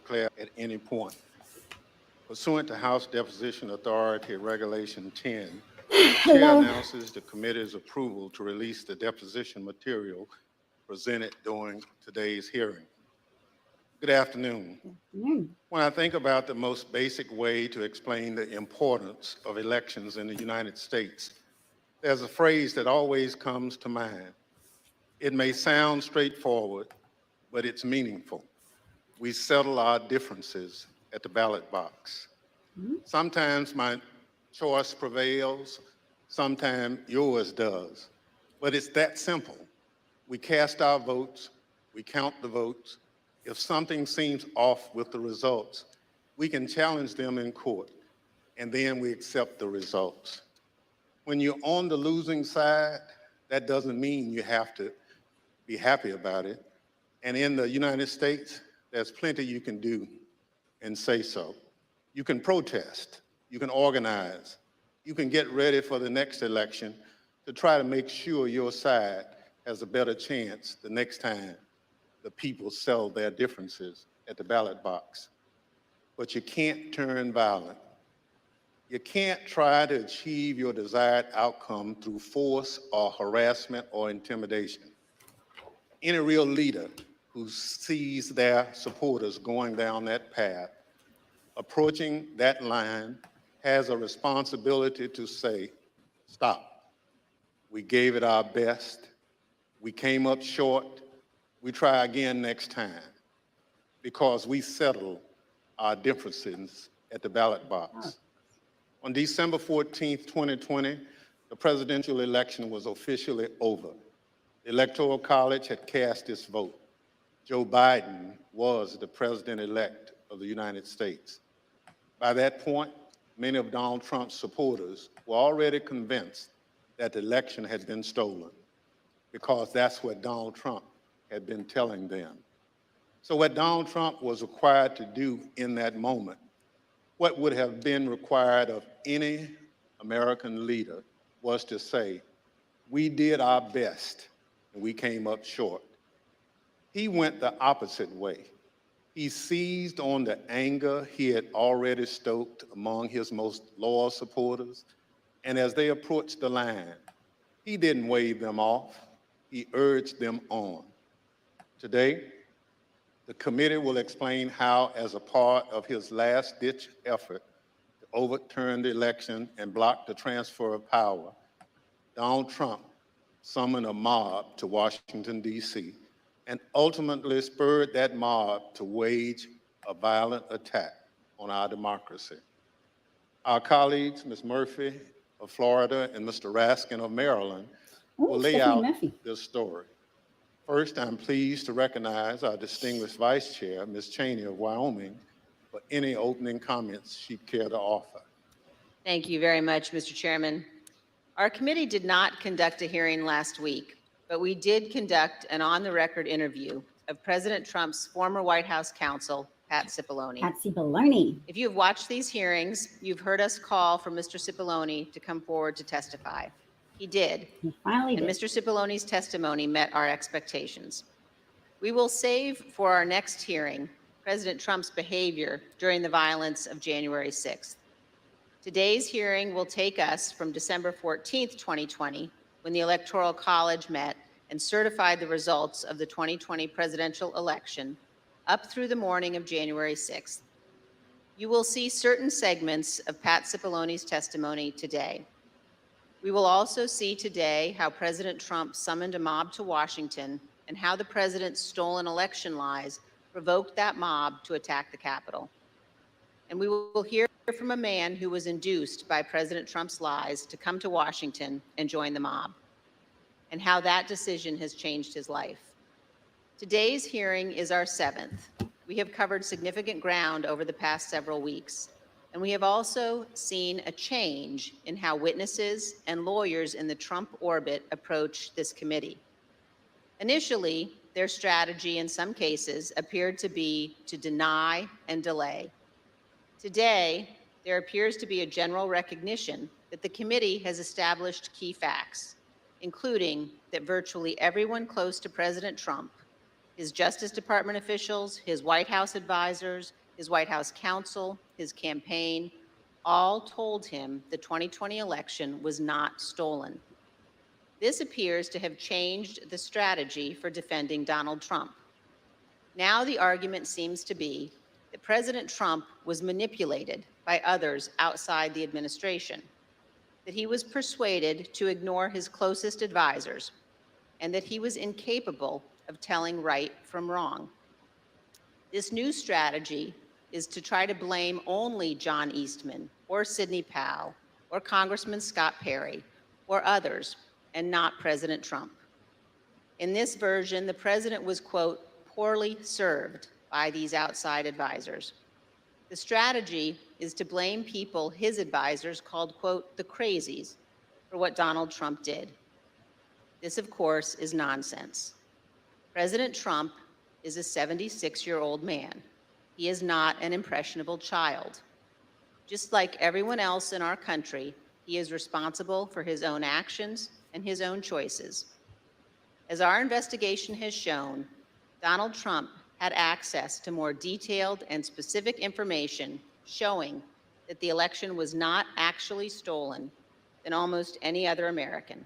declare at any point. Pursuant to House Deposition Authority Regulation 10, the Chair announces the committee's approval to release the deposition material presented during today's hearing. Good afternoon. When I think about the most basic way to explain the importance of elections in the United States, there's a phrase that always comes to mind. It may sound straightforward, but it's meaningful. We settle our differences at the ballot box. Sometimes my choice prevails, sometimes yours does, but it's that simple. We cast our votes, we count the votes. If something seems off with the results, we can challenge them in court, and then we accept the results. When you're on the losing side, that doesn't mean you have to be happy about it. And in the United States, there's plenty you can do and say so. You can protest, you can organize, you can get ready for the next election to try to make sure your side has a better chance the next time the people settle their differences at the ballot box. But you can't turn violent. You can't try to achieve your desired outcome through force or harassment or intimidation. Any real leader who sees their supporters going down that path, approaching that line, has a responsibility to say, stop. We gave it our best. We came up short. We try again next time, because we settle our differences at the ballot box. On December 14th, 2020, the presidential election was officially over. The Electoral College had cast its vote. Joe Biden was the president-elect of the United States. By that point, many of Donald Trump's supporters were already convinced that the election had been stolen, because that's what Donald Trump had been telling them. So what Donald Trump was required to do in that moment, what would have been required of any American leader, was to say, we did our best and we came up short. He went the opposite way. He seized on the anger he had already stoked among his most loyal supporters, and as they approached the line, he didn't wave them off, he urged them on. Today, the committee will explain how, as a part of his last-ditch effort to overturn the election and block the transfer of power, Donald Trump summoned a mob to Washington, D.C., and ultimately spurred that mob to wage a violent attack on our democracy. Our colleagues, Ms. Murphy of Florida and Mr. Raskin of Maryland, will lay out this story. First, I'm pleased to recognize our distinguished Vice Chair, Ms. Cheney of Wyoming, for any opening comments she'd care to offer. Thank you very much, Mr. Chairman. Our committee did not conduct a hearing last week, but we did conduct an on-the-record interview of President Trump's former White House counsel, Pat Cipollone. Pat Cipollone. If you have watched these hearings, you've heard us call for Mr. Cipollone to come forward to testify. He did. He finally and did. Mr. Cipollone's testimony met our expectations. We will save for our next hearing President Trump's behavior during the violence of January 6th. Today's hearing will take us from December 14th, 2020, when the Electoral College met and certified the results of the 2020 presidential election, up through the morning of January 6th. You will see certain segments of Pat Cipollone's testimony today. We will also see today how President Trump summoned a mob to Washington and how the president's stolen election lies provoked that mob to attack the Capitol. And we will hear from a man who was induced by President Trump's lies to come to Washington and join the mob, and how that decision has changed his life. Today's hearing is our 7th. We have covered significant ground over the past several weeks, and we have also seen a change in how witnesses and lawyers in the Trump orbit approach this committee. Initially, their strategy in some cases appeared to be to deny and delay. Today, there appears to be a general recognition that the committee has established key facts, including that virtually everyone close to President Trump, His Justice Department officials, his White House advisors, his White House counsel, his campaign, all told him the 2020 election was not stolen. This appears to have changed the strategy for defending Donald Trump. Now the argument seems to be that President Trump was manipulated by others outside the administration, that he was persuaded to ignore his closest advisors, and that he was incapable of telling right from wrong. This new strategy is to try to blame only John Eastman or Sidney Powell or Congressman Scott Perry or others, and not President Trump. In this version, the president was, quote, poorly served by these outside advisors. The strategy is to blame people his advisors called, quote, the crazies for what Donald Trump did. This, of course, is nonsense. President Trump is a 76-year-old man. He is not an impressionable child. Just like everyone else in our country, he is responsible for his own actions and his own choices. As our investigation has shown, Donald Trump had access to more detailed and specific information showing that the election was not actually stolen than almost any other American.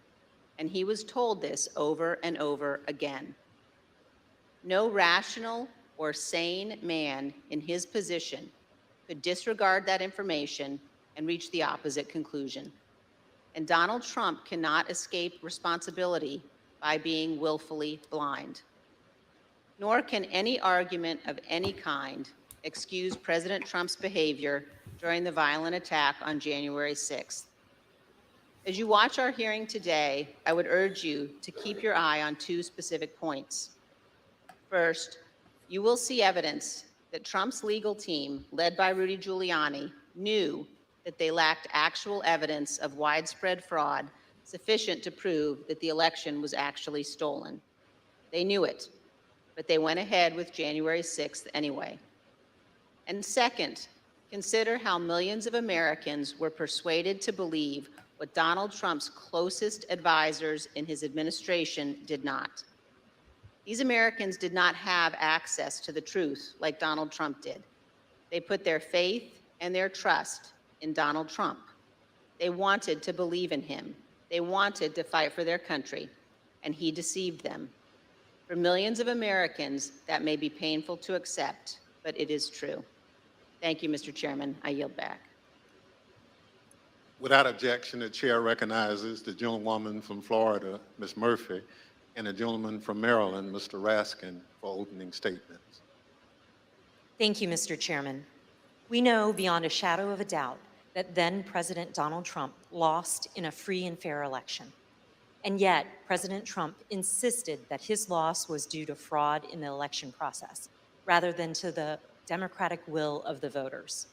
And he was told this over and over again. No rational or sane man in his position could disregard that information and reach the opposite conclusion. And Donald Trump cannot escape responsibility by being willfully blind. Nor can any argument of any kind excuse President Trump's behavior during the violent attack on January 6th. As you watch our hearing today, I would urge you to keep your eye on two specific points. First, you will see evidence that Trump's legal team, led by Rudy Giuliani, knew that they lacked actual evidence of widespread fraud sufficient to prove that the election was actually stolen. They knew it, but they went ahead with January 6th anyway. And second, consider how millions of Americans were persuaded to believe what Donald Trump's closest advisors in his administration did not. These Americans did not have access to the truth like Donald Trump did. They put their faith and their trust in Donald Trump. They wanted to believe in him. They wanted to fight for their country, and he deceived them. For millions of Americans, that may be painful to accept, but it is true. Thank you, Mr. Chairman. I yield back. Without objection, the chair recognizes the gentlewoman from Florida, Ms. Murphy, and the gentleman from Maryland, Mr. Raskin, for opening statements. Thank you, Mr. Chairman. We know beyond a shadow of a doubt that then President Donald Trump lost in a free and fair election. And yet, President Trump insisted that his loss was due to fraud in the election process, rather than to the democratic will of the voters.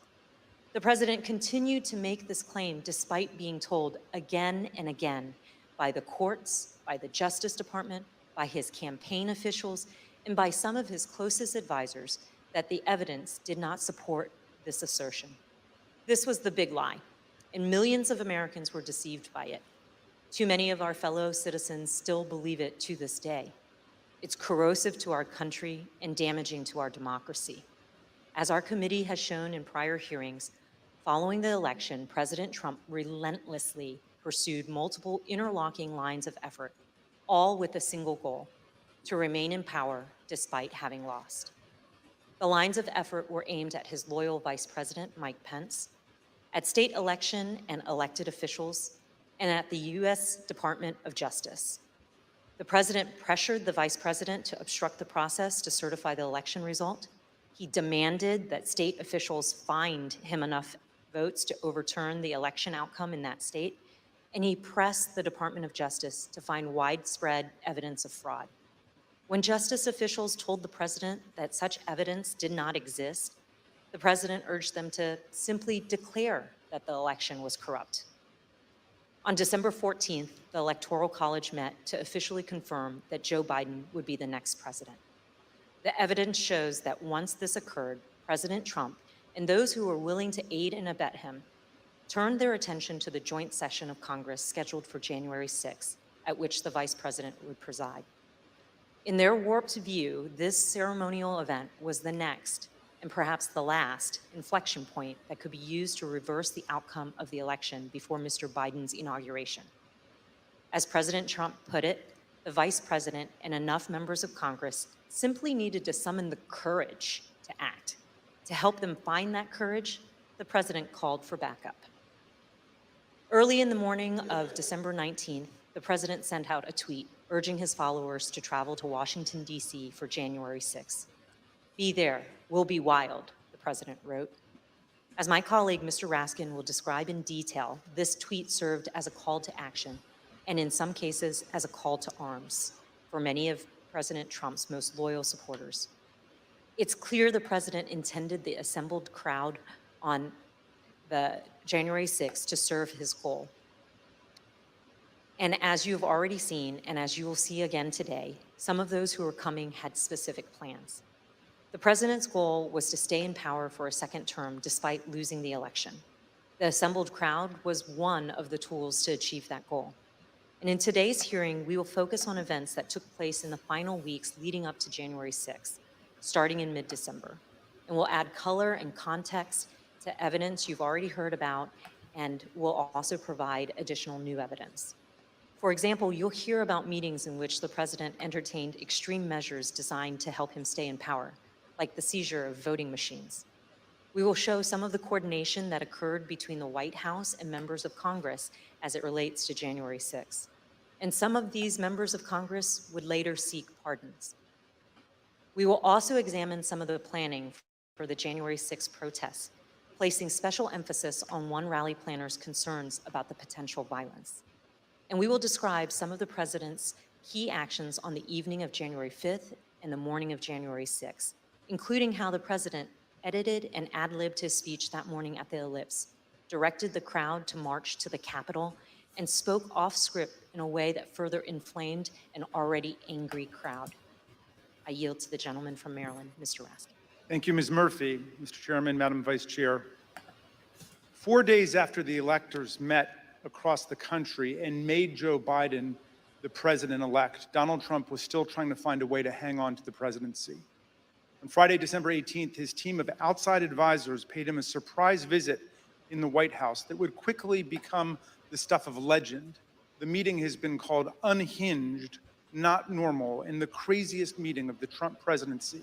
The president continued to make this claim despite being told again and again by the courts, by the Justice Department, by his campaign officials, and by some of his closest advisors that the evidence did not support this assertion. This was the big lie, and millions of Americans were deceived by it. Too many of our fellow citizens still believe it to this day. It's corrosive to our country and damaging to our democracy. As our committee has shown in prior hearings, following the election, President Trump relentlessly pursued multiple interlocking lines of effort, all with a single goal: to remain in power despite having lost. The lines of effort were aimed at his loyal Vice President, Mike Pence, at state election and elected officials, and at the U.S. Department of Justice. The president pressured the vice president to obstruct the process to certify the election result. He demanded that state officials find him enough votes to overturn the election outcome in that state, and he pressed the Department of Justice to find widespread evidence of fraud. When justice officials told the president that such evidence did not exist, the president urged them to simply declare that the election was corrupt. On December 14th, the Electoral College met to officially confirm that Joe Biden would be the next president. The evidence shows that once this occurred, President Trump and those who were willing to aid and abet him turned their attention to the joint session of Congress scheduled for January 6th, at which the vice president would preside. In their warped view, this ceremonial event was the next, and perhaps the last, inflection point that could be used to reverse the outcome of the election before Mr. Biden's inauguration. As President Trump put it, the vice president and enough members of Congress simply needed to summon the courage to act. To help them find that courage, the president called for backup. Early in the morning of December 19th, the president sent out a tweet urging his followers to travel to Washington, D.C. for January 6th. "Be there, we'll be wild," the president wrote. As my colleague, Mr. Raskin, will describe in detail, this tweet served as a call to action, and in some cases, as a call to arms for many of President Trump's most loyal supporters. It's clear the president intended the assembled crowd on the January 6th to serve his goal. And as you've already seen, and as you will see again today, some of those who are coming had specific plans. The president's goal was to stay in power for a second term despite losing the election. The assembled crowd was one of the tools to achieve that goal. And in today's hearing, we will focus on events that took place in the final weeks leading up to January 6th, starting in mid-December. And we'll add color and context to evidence you've already heard about, and we'll also provide additional new evidence. For example, you'll hear about meetings in which the president entertained extreme measures designed to help him stay in power, like the seizure of voting machines. We will show some of the coordination that occurred between the White House and members of Congress as it relates to January 6th. And some of these members of Congress would later seek pardons. We will also examine some of the planning for the January 6th protests, placing special emphasis on one rally planner's concerns about the potential violence. And we will describe some of the president's key actions on the evening of January 5th and the morning of January 6th, including how the president edited and ad-libbed his speech that morning at the Ellipse, directed the crowd to march to the Capitol, and spoke off script in a way that further inflamed an already angry crowd. I yield to the gentleman from Maryland, Mr. Raskin. Thank you, Ms. Murphy. Mr. Chairman, Madam Vice Chair. 4 days after the electors met across the country and made Joe Biden the president-elect, Donald Trump was still trying to find a way to hang on to the presidency. On Friday, December 18th, his team of outside advisors paid him a surprise visit in the White House that would quickly become the stuff of legend. The meeting has been called unhinged, not normal, and the craziest meeting of the Trump presidency.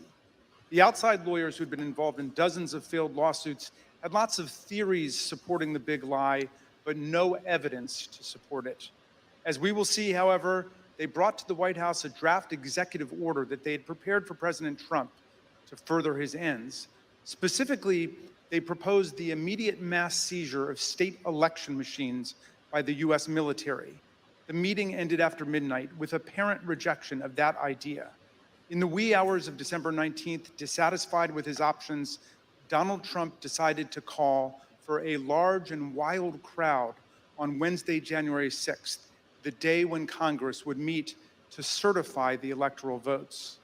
The outside lawyers who'd been involved in dozens of failed lawsuits had lots of theories supporting the big lie, but no evidence to support it. As we will see, however, they brought to the White House a draft executive order that they had prepared for President Trump to further his ends. Specifically, they proposed the immediate mass seizure of state election machines by the U.S. military. The meeting ended after midnight with apparent rejection of that idea. In the wee hours of December 19th, dissatisfied with his options, Donald Trump decided to call for a large and wild crowd on Wednesday, January 6th, the day when Congress would meet to certify the electoral votes.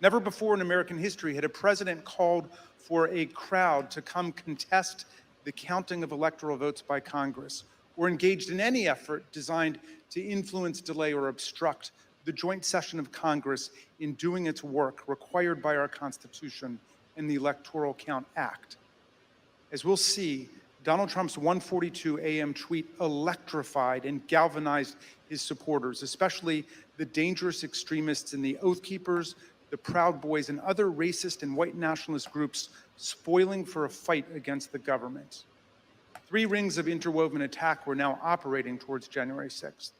Never before in American history had a president called for a crowd to come contest the counting of electoral votes by Congress, or engaged in any effort designed to influence, delay, or obstruct the joint session of Congress in doing its work required by our Constitution and the Electoral Count Act. As we'll see, Donald Trump's 1:42 a.m. tweet electrified and galvanized his supporters, especially the dangerous extremists in the Oath Keepers, the Proud Boys, and other racist and white nationalist groups spoiling for a fight against the government. 3 rings of interwoven attack were now operating towards January 6th.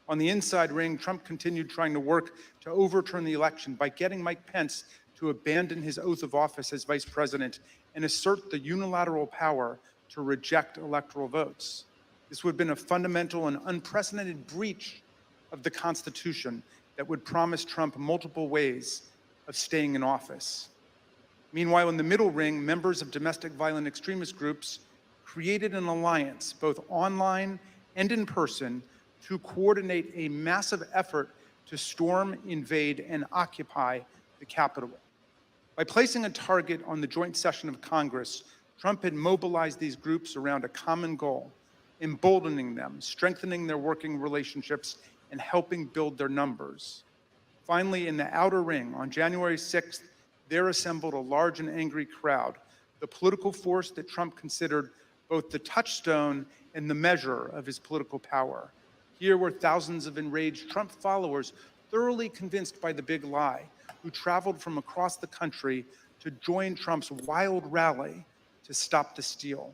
On the inside ring, Trump continued trying to work to overturn the election by getting Mike Pence to abandon his oath of office as vice president and assert the unilateral power to reject electoral votes. This would have been a fundamental and unprecedented breach of the Constitution that would promise Trump multiple ways of staying in office. Meanwhile, in the middle ring, members of domestic violent extremist groups created an alliance, both online and in person, to coordinate a massive effort to storm, invade, and occupy the Capitol. By placing a target on the joint session of Congress, Trump had mobilized these groups around a common goal, emboldening them, strengthening their working relationships, and helping build their numbers. Finally, in the outer ring, on January 6th, there assembled a large and angry crowd, the political force that Trump considered both the touchstone and the measure of his political power. Here were thousands of enraged Trump followers, thoroughly convinced by the big lie, who traveled from across the country to join Trump's wild rally to stop the steal.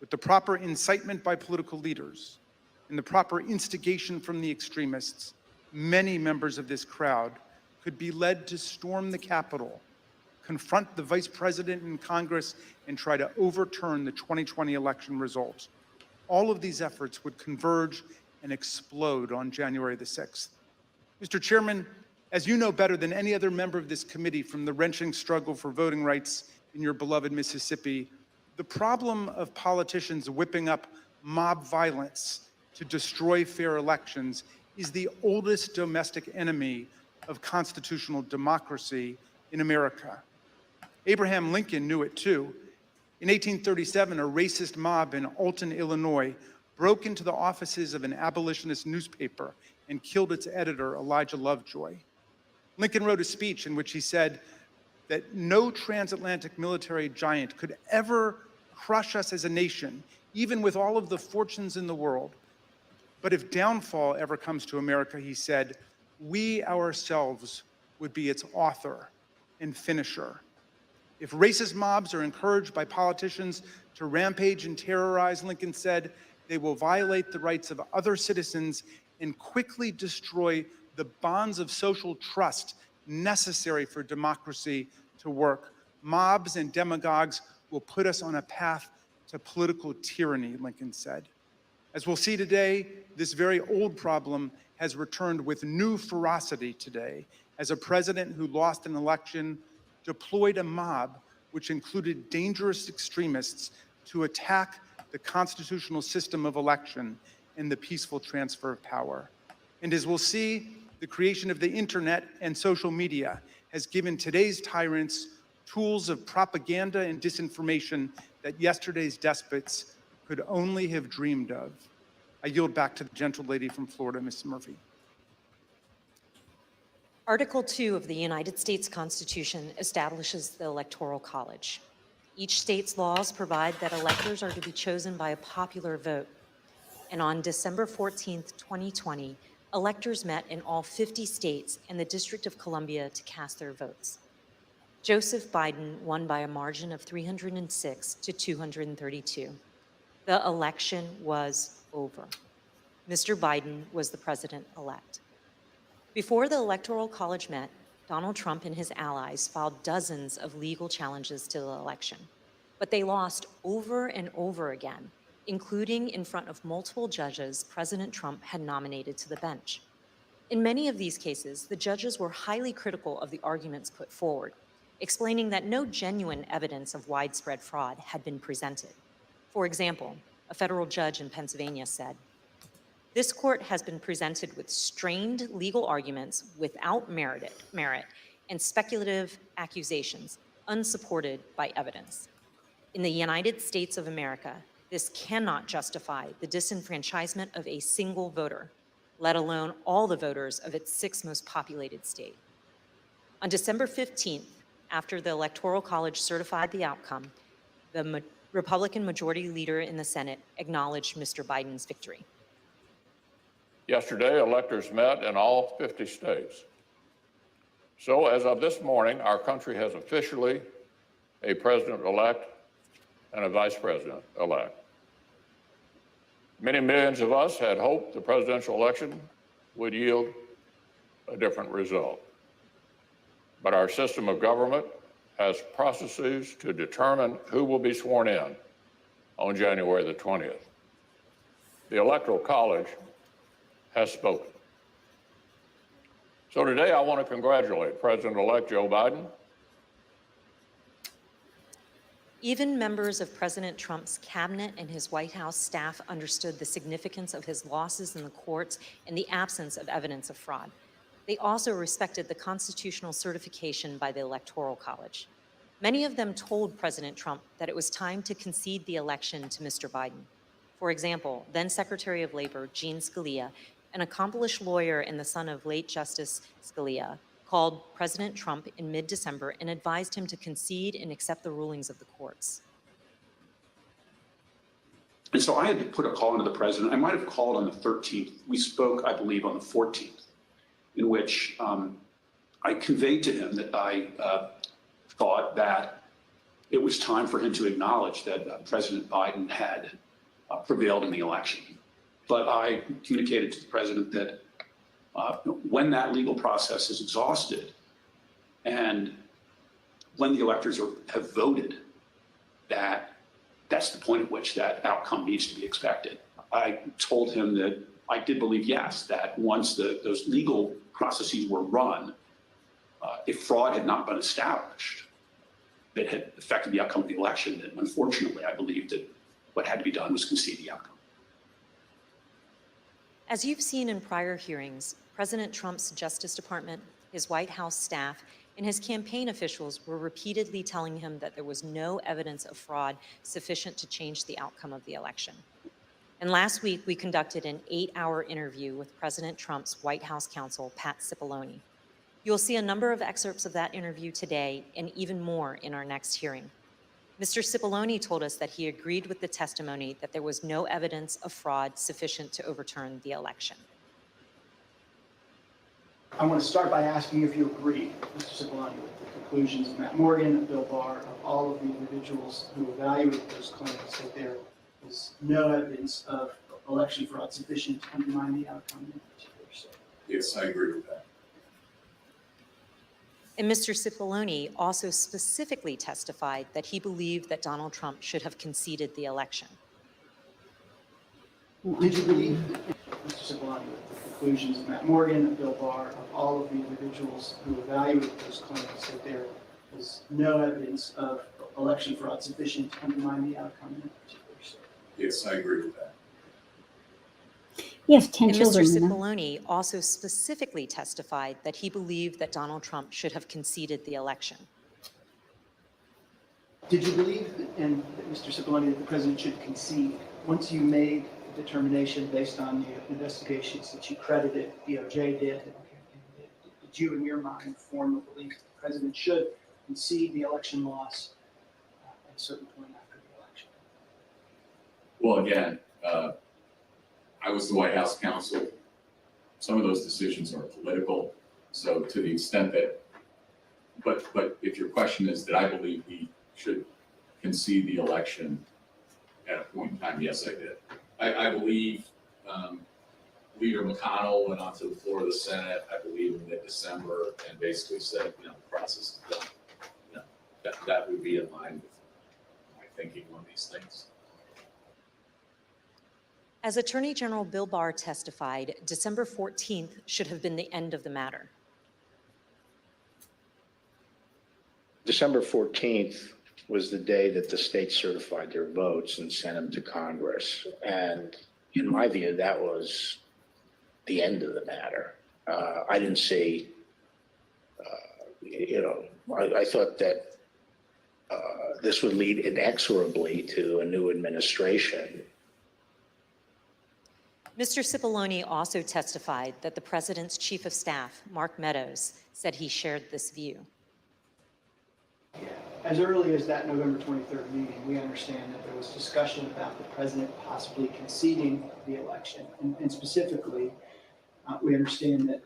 With the proper incitement by political leaders and the proper instigation from the extremists, many members of this crowd could be led to storm the Capitol, confront the vice president in Congress, and try to overturn the 2020 election results. All of these efforts would converge and explode on January the 6th. Mr. Chairman, as you know better than any other member of this committee from the wrenching struggle for voting rights in your beloved Mississippi, the problem of politicians whipping up mob violence to destroy fair elections is the oldest domestic enemy of constitutional democracy in America. Abraham Lincoln knew it too. In 1837, a racist mob in Alton, Illinois, broke into the offices of an abolitionist newspaper and killed its editor, Elijah Lovejoy. Lincoln wrote a speech in which he said that no transatlantic military giant could ever crush us as a nation, even with all of the fortunes in the world. But if downfall ever comes to America, he said, we ourselves would be its author and finisher. If racist mobs are encouraged by politicians to rampage and terrorize, Lincoln said, they will violate the rights of other citizens and quickly destroy the bonds of social trust necessary for democracy to work. Mobs and demagogues will put us on a path to political tyranny, Lincoln said. As we'll see today, this very old problem has returned with new ferocity today as a president who lost an election deployed a mob which included dangerous extremists to attack the constitutional system of election and the peaceful transfer of power. And as we'll see, the creation of the internet and social media has given today's tyrants tools of propaganda and disinformation that yesterday's despots could only have dreamed of. I yield back to the gentle lady from Florida, Ms. Murphy. Article 2 of the United States Constitution establishes the Electoral College. Each state's laws provide that electors are to be chosen by a popular vote. And on December 14th, 2020, electors met in all 50 states and the District of Columbia to cast their votes. Joseph Biden won by a margin of 306 to 232. The election was over. Mr. Biden was the president-elect. Before the Electoral College met, Donald Trump and his allies filed dozens of legal challenges to the election, but they lost over and over again, including in front of multiple judges President Trump had nominated to the bench. In many of these cases, the judges were highly critical of the arguments put forward, explaining that no genuine evidence of widespread fraud had been presented. For example, a federal judge in Pennsylvania said, "This court has been presented with strained legal arguments without merit and speculative accusations unsupported by evidence. In the United States of America, this cannot justify the disenfranchisement of a single voter, let alone all the voters of its 6th most populated state." On December 15th, after the Electoral College certified the outcome, the Republican majority leader in the Senate acknowledged Mr. Biden's victory. Yesterday, electors met in all 50 states. So as of this morning, our country has officially a president-elect and a vice president-elect. Many millions of us had hoped the presidential election would yield a different result. But our system of government has processes to determine who will be sworn in on January the 20th. The Electoral College has spoken. So today I want to congratulate President-elect Joe Biden. Even members of President Trump's cabinet and his White House staff understood the significance of his losses in the courts and the absence of evidence of fraud. They also respected the constitutional certification by the Electoral College. Many of them told President Trump that it was time to concede the election to Mr. Biden. For example, then Secretary of Labor Jean Scalia an accomplished lawyer and the son of late Justice Scalia, called President Trump in mid-December and advised him to concede and accept the rulings of the courts. And so I had to put a call into the president. I might have called on the 13th. We spoke, I believe, on the 14th, in which I conveyed to him that I thought that it was time for him to acknowledge that President Biden had prevailed in the election. But I communicated to the president that when that legal process is exhausted and when the electors have voted, that's the point at which that outcome needs to be expected. I told him that I did believe, yes, that once those legal processes were run, if fraud had not been established that had affected the outcome of the election, then unfortunately, I believed that what had to be done was concede the outcome. As you've seen in prior hearings, President Trump's Justice Department, his White House staff, and his campaign officials were repeatedly telling him that there was no evidence of fraud sufficient to change the outcome of the election. And last week, we conducted an 8-hour interview with President Trump's White House counsel, Pat Cipollone. You'll see a number of excerpts of that interview today and even more in our next hearing. Mr. Cipollone told us that he agreed with the testimony that there was no evidence of fraud sufficient to overturn the election. I want to start by asking if you agree, Mr. Cipollone, with the conclusions of Matt Morgan and Bill Barr, of all of the individuals who evaluated those claims, that there is no evidence of election fraud sufficient to undermine the outcome in particular. So, yes, I agree with that. And Mr. Cipollone also specifically testified that he believed that Donald Trump should have conceded the election. did you believe, Mr. Cipollone, with the conclusions of Matt Morgan and Bill Barr, of all of the individuals who evaluated those claims, that there is no evidence of election fraud sufficient to undermine the outcome in particular? So, Yes, I agree with that. You have 10 And Mr. children. you know? Cipollone also specifically testified that he believed that Donald Trump should have conceded the election. did you believe, Mr. Cipollone, that the president should concede once you made the determination based on the investigations that you credited DOJ did? Did you, in your mind, form a belief that the president should concede the election loss at a certain point after the election? Well, again, I was the White House counsel. Some of those decisions are political. So to the extent that, but if your question is that I believe he should concede the election at a point in time, yes, I did. I believe Leader McConnell went onto the floor of the Senate, I believe in mid-December, and basically said, the process is done. That would be in line with my thinking on these things. As Attorney General Bill Barr testified, December 14th should have been the end of the matter. December 14th was the day that the states certified their votes and sent them to Congress. And in my view, that was the end of the matter. I didn't see, I thought that this would lead inexorably to a new administration. Mr. Cipollone also testified that the president's chief of staff, Mark Meadows, said he shared this view. As early as that November 23rd meeting, we understand that there was discussion about the president possibly conceding the election. And specifically, we understand that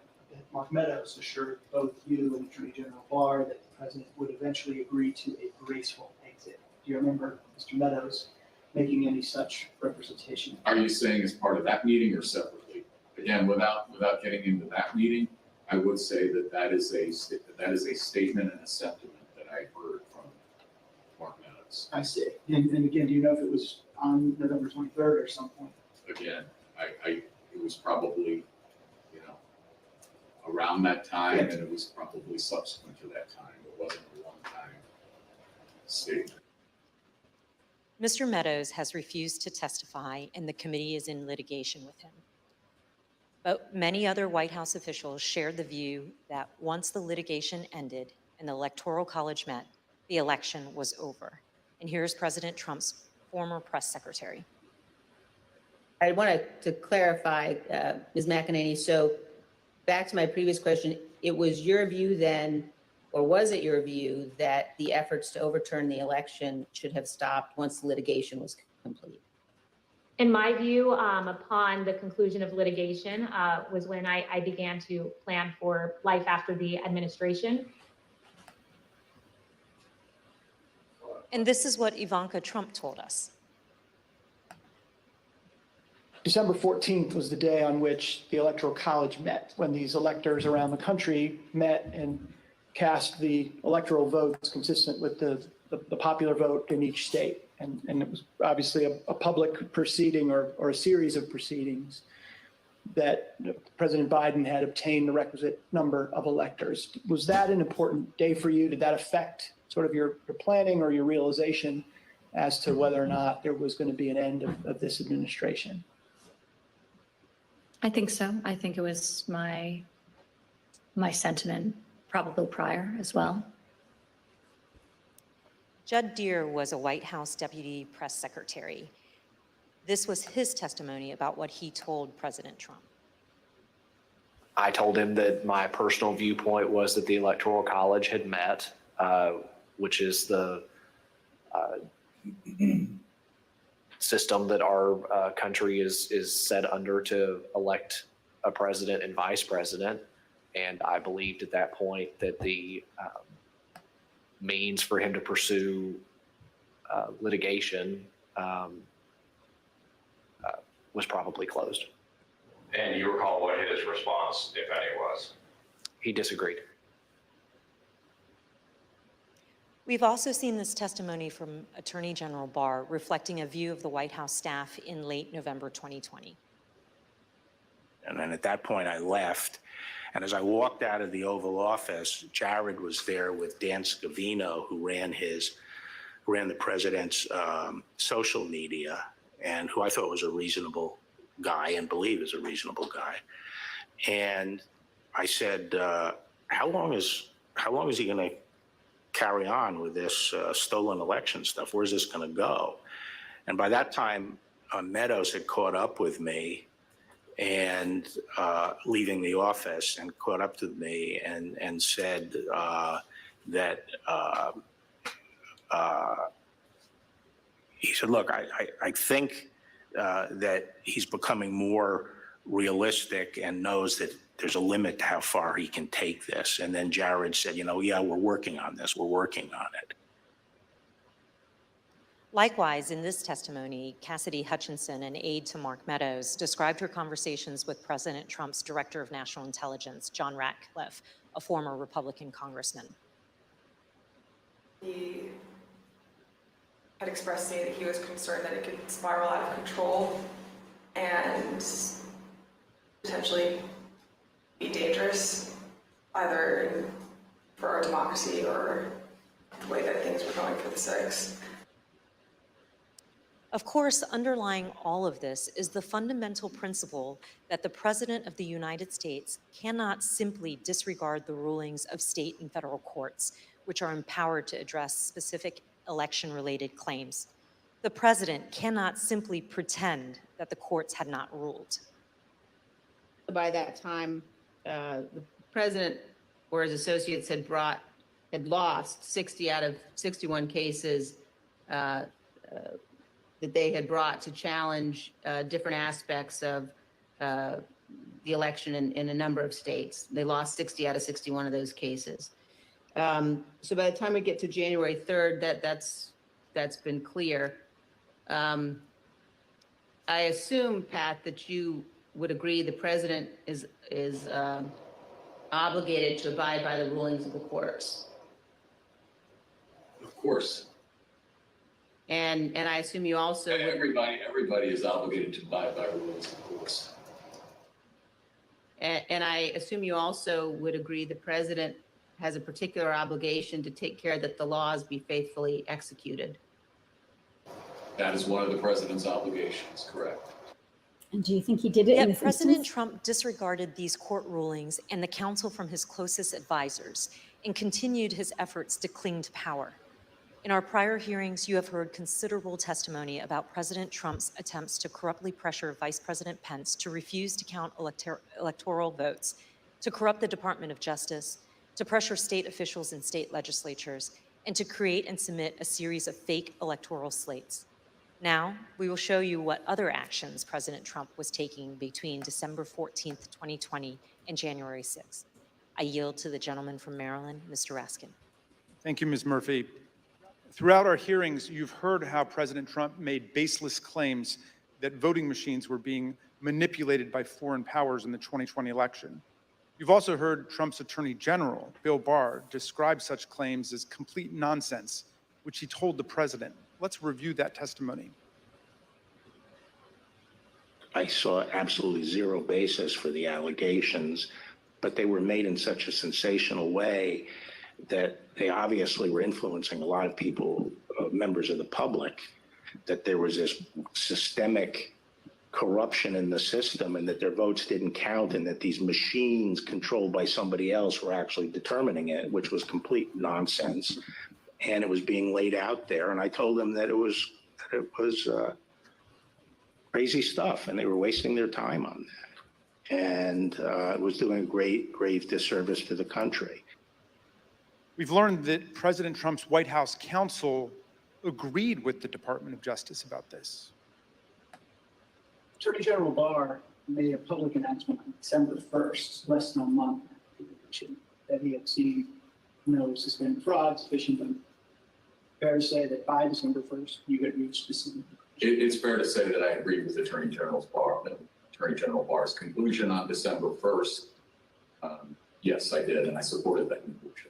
Mark Meadows assured both you and Attorney General Barr that the president would eventually agree to a graceful exit. Do you remember Mr. Meadows making any such representation? Are you saying as part of that meeting or separately? Again, without getting into that meeting, I would say that is a statement and a sentiment that I heard from Mark Meadows. I see. And again, do you know if it was on November 23rd or some point? Again, it was probably, around that time, and it was probably subsequent to that time. It wasn't a one-time statement. Mr. Meadows has refused to testify, and the committee is in litigation with him. But many other White House officials shared the view that once the litigation ended and the Electoral College met, the election was over. And here's President Trump's former press secretary. I wanted to clarify, Ms. McEnany, so back to my previous question, it was your view then, or was it your view that the efforts to overturn the election should have stopped once the litigation was complete? In my view, upon the conclusion of litigation, was when I began to plan for life after the administration. And this is what Ivanka Trump told us. December 14th was the day on which the Electoral College met, when these electors around the country met and cast the electoral votes consistent with the popular vote in each state. And it was obviously a public proceeding or a series of proceedings that President Biden had obtained the requisite number of electors. Was that an important day for you? Did that affect sort of your planning or your realization as to whether or not there was going to be an end of this administration? I think so. I think it was my sentiment probably prior as well. Judd Deere was a White House deputy press secretary. This was his testimony about what he told President Trump. I told him that my personal viewpoint was that the Electoral College had met, which is the system that our country is set under to elect a president and vice president. And I believed at that point that the means for him to pursue litigation was probably closed. And you recall what his response, if any, was? He disagreed. We've also seen this testimony from Attorney General Barr reflecting a view of the White House staff in late November 2020. And then at that point, I left. And as I walked out of the Oval Office, Jared was there with Dan Scavino, who ran the president's social media, and who I thought was a reasonable guy and believe is a reasonable guy. And I said, how long is he going to carry on with this stolen election stuff? Where's this going to go? And by that time, Meadows had caught up with me and leaving the office, and caught up to me and said that he said, look, I think that he's becoming more realistic and knows that there's a limit to how far he can take this. And then Jared said, yeah, we're working on this. We're working on it. Likewise, in this testimony, Cassidy Hutchinson, an aide to Mark Meadows, described her conversations with President Trump's Director of National Intelligence, John Ratcliffe, a former Republican congressman. He had expressed to me that he was concerned that it could spiral out of control and potentially be dangerous, either for our democracy or the way that things were going for the 6th. Of course, underlying all of this is the fundamental principle that the President of the United States cannot simply disregard the rulings of state and federal courts, which are empowered to address specific election-related claims. The President cannot simply pretend that the courts had not ruled. By that time, the president or his associates had lost 60 out of 61 cases that they had brought to challenge different aspects of the election in a number of states. They lost 60 out of 61 of those cases. So by the time we get to January 3rd, that's been clear. I assume, Pat, that you would agree the president is obligated to abide by the rulings of the courts. Of course. And I assume you also would, Everybody is obligated to abide by rules, of course. and I assume you also would agree the president has a particular obligation to take care that the laws be faithfully executed. That is one of the president's obligations, correct? And do you think he did it in Yet this President instance? Trump disregarded these court rulings and the counsel from his closest advisors and continued his efforts to cling to power. In our prior hearings, you have heard considerable testimony about President Trump's attempts to corruptly pressure Vice President Pence to refuse to count electoral votes, to corrupt the Department of Justice, to pressure state officials and state legislatures, and to create and submit a series of fake electoral slates. Now, we will show you what other actions President Trump was taking between December 14th, 2020 and January 6th. I yield to the gentleman from Maryland, Mr. Raskin. Thank you, Ms. Murphy. Throughout our hearings, you've heard how President Trump made baseless claims that voting machines were being manipulated by foreign powers in the 2020 election. You've also heard Trump's Attorney General, Bill Barr, describe such claims as complete nonsense, which he told the president. Let's review that testimony. I saw absolutely zero basis for the allegations, but they were made in such a sensational way that they obviously were influencing a lot of people, members of the public, that there was this systemic corruption in the system and that their votes didn't count and that these machines controlled by somebody else were actually determining it, which was complete nonsense. And it was being laid out there. And I told them that it was crazy stuff and they were wasting their time on that. And it was doing a grave disservice to the country. We've learned that President Trump's White House counsel agreed with the Department of Justice about this. Attorney General Barr made a public announcement on December 1st, less than a month after the election, that he had seen no suspended fraud, sufficient. Fair to say that by December 1st, you could reach the same. It's fair to say that I agree with Attorney General Barr's conclusion on December 1st. Yes, I did, and I supported that conclusion.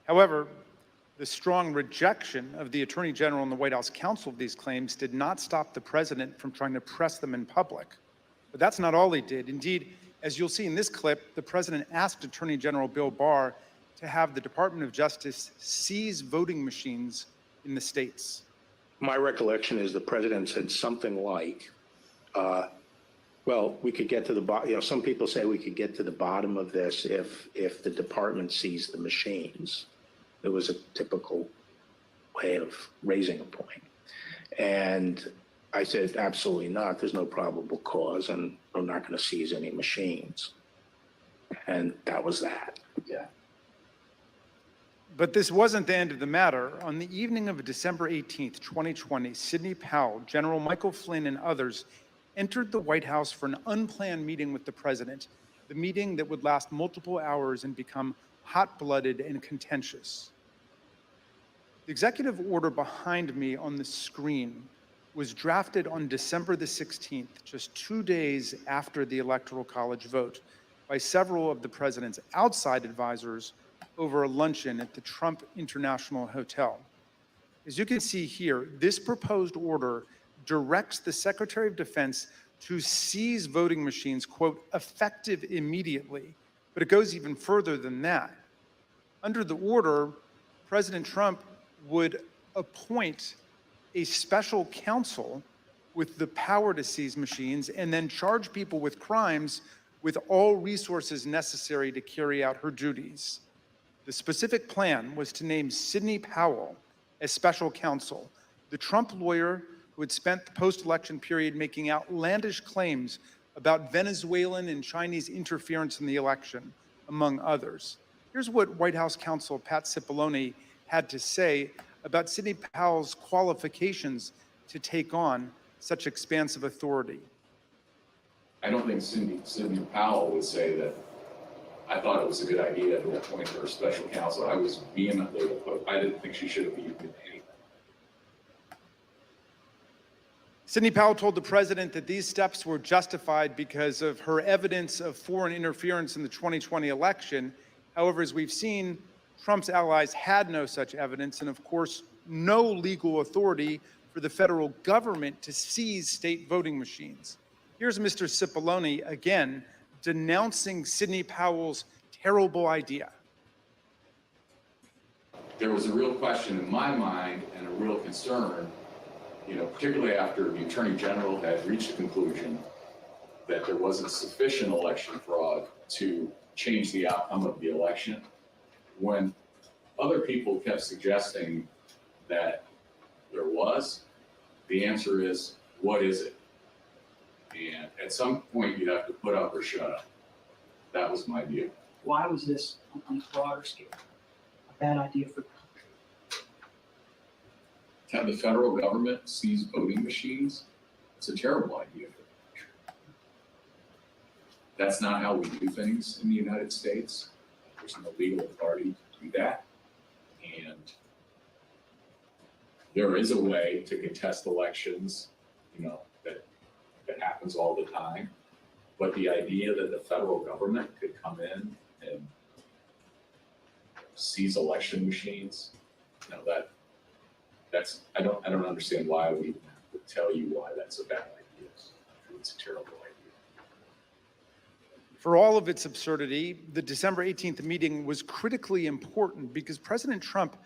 However, the strong rejection of the Attorney General and the White House counsel of these claims did not stop the president from trying to press them in public. But that's not all he did. Indeed, as you'll see in this clip, the president asked Attorney General Bill Barr to have the Department of Justice seize voting machines in the states. My recollection is the president said something like, well, we could get to the bottom, some people say we could get to the bottom of this if the department seized the machines. It was a typical way of raising a point. And I said, absolutely not. There's no probable cause, and I'm not going to seize any machines. And that was that. Yeah. But this wasn't the end of the matter. On the evening of December 18th, 2020, Sidney Powell, General Michael Flynn, and others entered the White House for an unplanned meeting with the president, the meeting that would last multiple hours and become hot-blooded and contentious. The executive order behind me on the screen was drafted on December the 16th, just 2 days after the Electoral College vote, by several of the president's outside advisors over a luncheon at the Trump International Hotel. As you can see here, this proposed order directs the Secretary of Defense to seize voting machines, quote, effective immediately. But it goes even further than that. Under the order, President Trump would appoint a special counsel with the power to seize machines and then charge people with crimes with all resources necessary to carry out her duties. The specific plan was to name Sidney Powell as special counsel, the Trump lawyer who had spent the post-election period making outlandish claims about Venezuelan and Chinese interference in the election, among others. Here's what White House counsel Pat Cipollone had to say about Sidney Powell's qualifications to take on such expansive authority. I don't think Sidney Powell would say that I thought it was a good idea to appoint her special counsel. I was vehemently opposed. I didn't think she should have been anything. Sidney Powell told the president that these steps were justified because of her evidence of foreign interference in the 2020 election. However, as we've seen, Trump's allies had no such evidence and, of course, no legal authority for the federal government to seize state voting machines. Here's Mr. Cipollone again denouncing Sidney Powell's terrible idea. There was a real question in my mind and a real concern, particularly after the Attorney General had reached the conclusion that there wasn't sufficient election fraud to change the outcome of the election. When other people kept suggesting that there was. The answer is, what is it? And at some point, you have to put up or shut up. That was my view. Why was this on a broader scale a bad idea for the country? To have the federal government seize voting machines, it's a terrible idea for the country. That's not how we do things in the United States. There's no legal authority to do that. And there is a way to contest elections, that happens all the time. But the idea that the federal government could come in and seize election machines, I don't understand why I would even have to tell you why that's a bad idea. It's a terrible idea. For all of its absurdity, the December 18th meeting was critically important because President Trump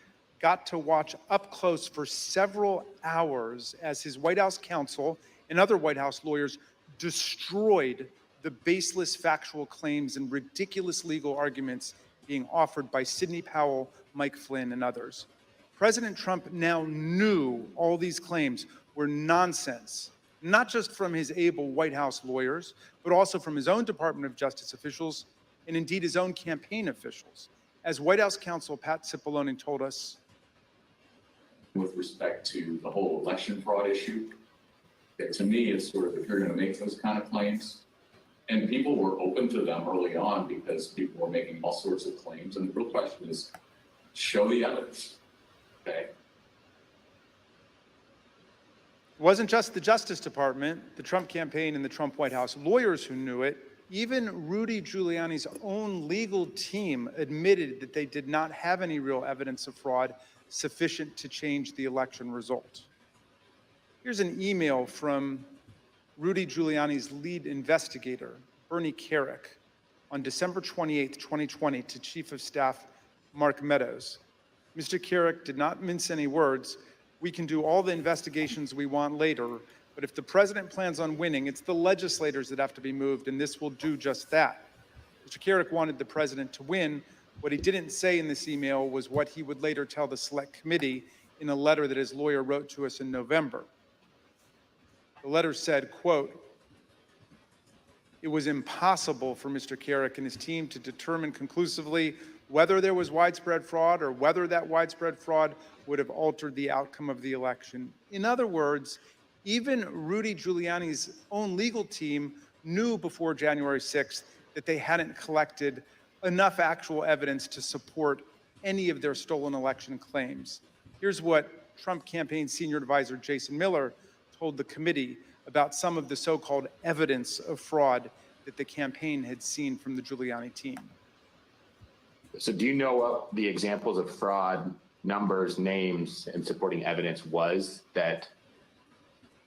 got to watch up close for several hours as his White House counsel and other White House lawyers destroyed the baseless factual claims and ridiculous legal arguments being offered by Sidney Powell, Mike Flynn, and others. President Trump now knew all these claims were nonsense, not just from his able White House lawyers, but also from his own Department of Justice officials and indeed his own campaign officials. As White House counsel Pat Cipollone told us, with respect to the whole election fraud issue, that to me, it's sort of, if you're going to make those kind of claims, and people were open to them early on because people were making all sorts of claims, and the real question is, show the evidence, okay? it wasn't just the Justice Department, the Trump campaign, and the Trump White House lawyers who knew it. Even Rudy Giuliani's own legal team admitted that they did not have any real evidence of fraud sufficient to change the election result. Here's an email from Rudy Giuliani's lead investigator, Bernie Kerik, on December 28, 2020, to Chief of Staff Mark Meadows. Mr. Kerik did not mince any words. We can do all the investigations we want later, but if the president plans on winning, it's the legislators that have to be moved, and this will do just that. Mr. Kerik wanted the president to win. What he didn't say in this email was what he would later tell the Select Committee in a letter that his lawyer wrote to us in November. The letter said, quote, "It was impossible for Mr. Kerik and his team to determine conclusively whether there was widespread fraud or whether that widespread fraud would have altered the outcome of the election." In other words, even Rudy Giuliani's own legal team knew before January 6th that they hadn't collected enough actual evidence to support any of their stolen election claims. Here's what Trump campaign senior advisor Jason Miller told the committee about some of the so-called evidence of fraud that the campaign had seen from the Giuliani team. So do you know what the examples of fraud, numbers, names, and supporting evidence was that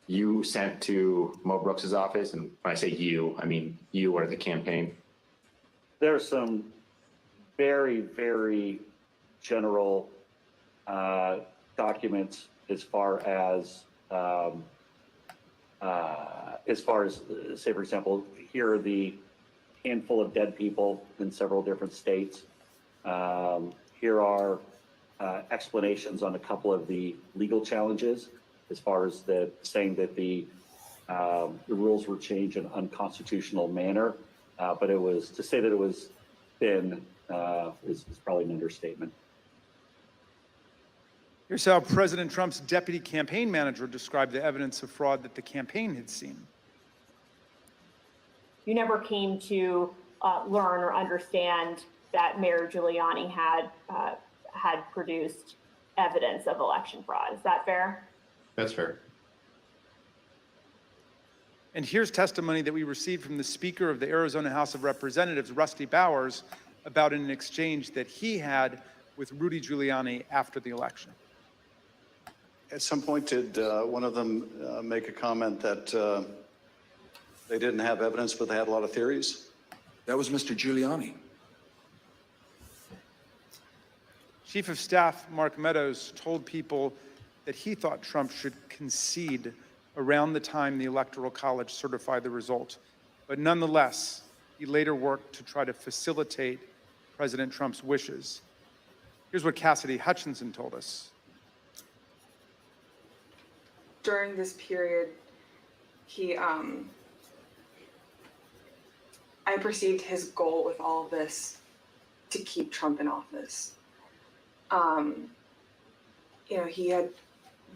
you sent to Mo Brooks's office? And when I say you, I mean you or the campaign. There's some very, very general documents as far as say, for example, here are the handful of dead people in several different states. Here are explanations on a couple of the legal challenges as far as saying that the rules were changed in an unconstitutional manner. But it was, to say that it was thin is probably an understatement. Here's how President Trump's deputy campaign manager described the evidence of fraud that the campaign had seen. You never came to learn or understand that Mayor Giuliani had produced evidence of election fraud. Is that fair? That's fair. And here's testimony that we received from the Speaker of the Arizona House of Representatives, Rusty Bowers, about an exchange that he had with Rudy Giuliani after the election. At some point, did one of them make a comment that they didn't have evidence, but they had a lot of theories? That was Mr. Giuliani. Chief of Staff Mark Meadows told people that he thought Trump should concede around the time the Electoral College certified the result. But nonetheless, he later worked to try to facilitate President Trump's wishes. Here's what Cassidy Hutchinson told us. During this period, I perceived his goal with all of this to keep Trump in office. He had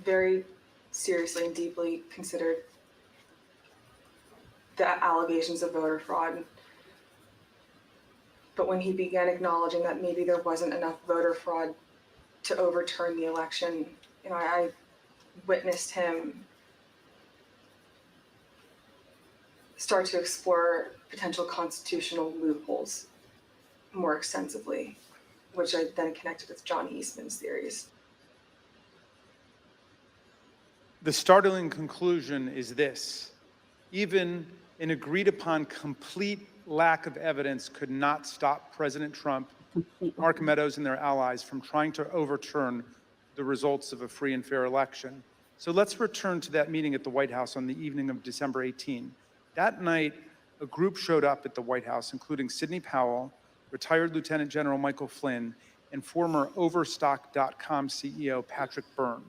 very seriously and deeply considered the allegations of voter fraud. But when he began acknowledging that maybe there wasn't enough voter fraud to overturn the election, I witnessed him start to explore potential constitutional loopholes more extensively, which I then connected with John Eastman's theories. The startling conclusion is this: even an agreed upon complete lack of evidence could not stop President Trump, Mark Meadows, and their allies from trying to overturn the results of a free and fair election. So let's return to that meeting at the White House on the evening of December 18. That night, a group showed up at the White House, including Sidney Powell, retired Lieutenant General Michael Flynn, and former Overstock.com CEO Patrick Byrne.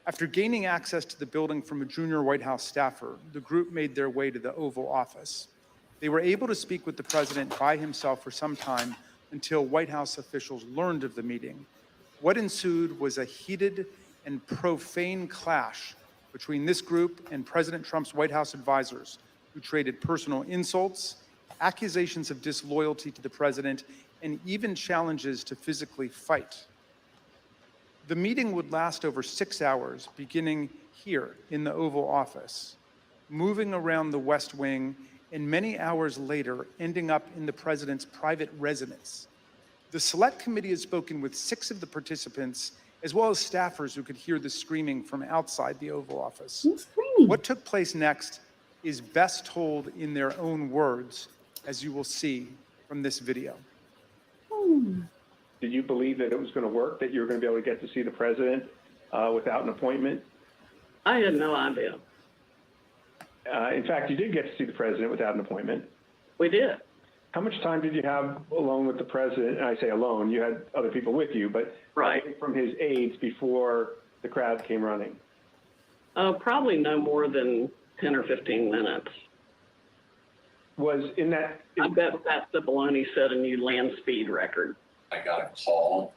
After gaining access to the building from a junior White House staffer, the group made their way to the Oval Office. They were able to speak with the president by himself for some time until White House officials learned of the meeting. What ensued was a heated and profane clash between this group and President Trump's White House advisors, who traded personal insults, accusations of disloyalty to the president, and even challenges to physically fight. The meeting would last over 6 hours, beginning here in the Oval Office, moving around the West Wing, and many hours later, ending up in the president's private residence. The Select Committee has spoken with 6 of the participants, as well as staffers who could hear the screaming from outside the Oval Office. What took place next is best told in their own words, as you will see from this video. Did you believe that it was going to work, that you were going to be able to get to see the president without an appointment? I had no idea. In fact, you did get to see the president without an appointment. We did. How much time did you have alone with the president? And I say alone, you had other people with you, but right from his aides before the crowd came running? Probably no more than 10 or 15 minutes. Was in that... I bet Pat Cipollone set a new land speed record. I got a call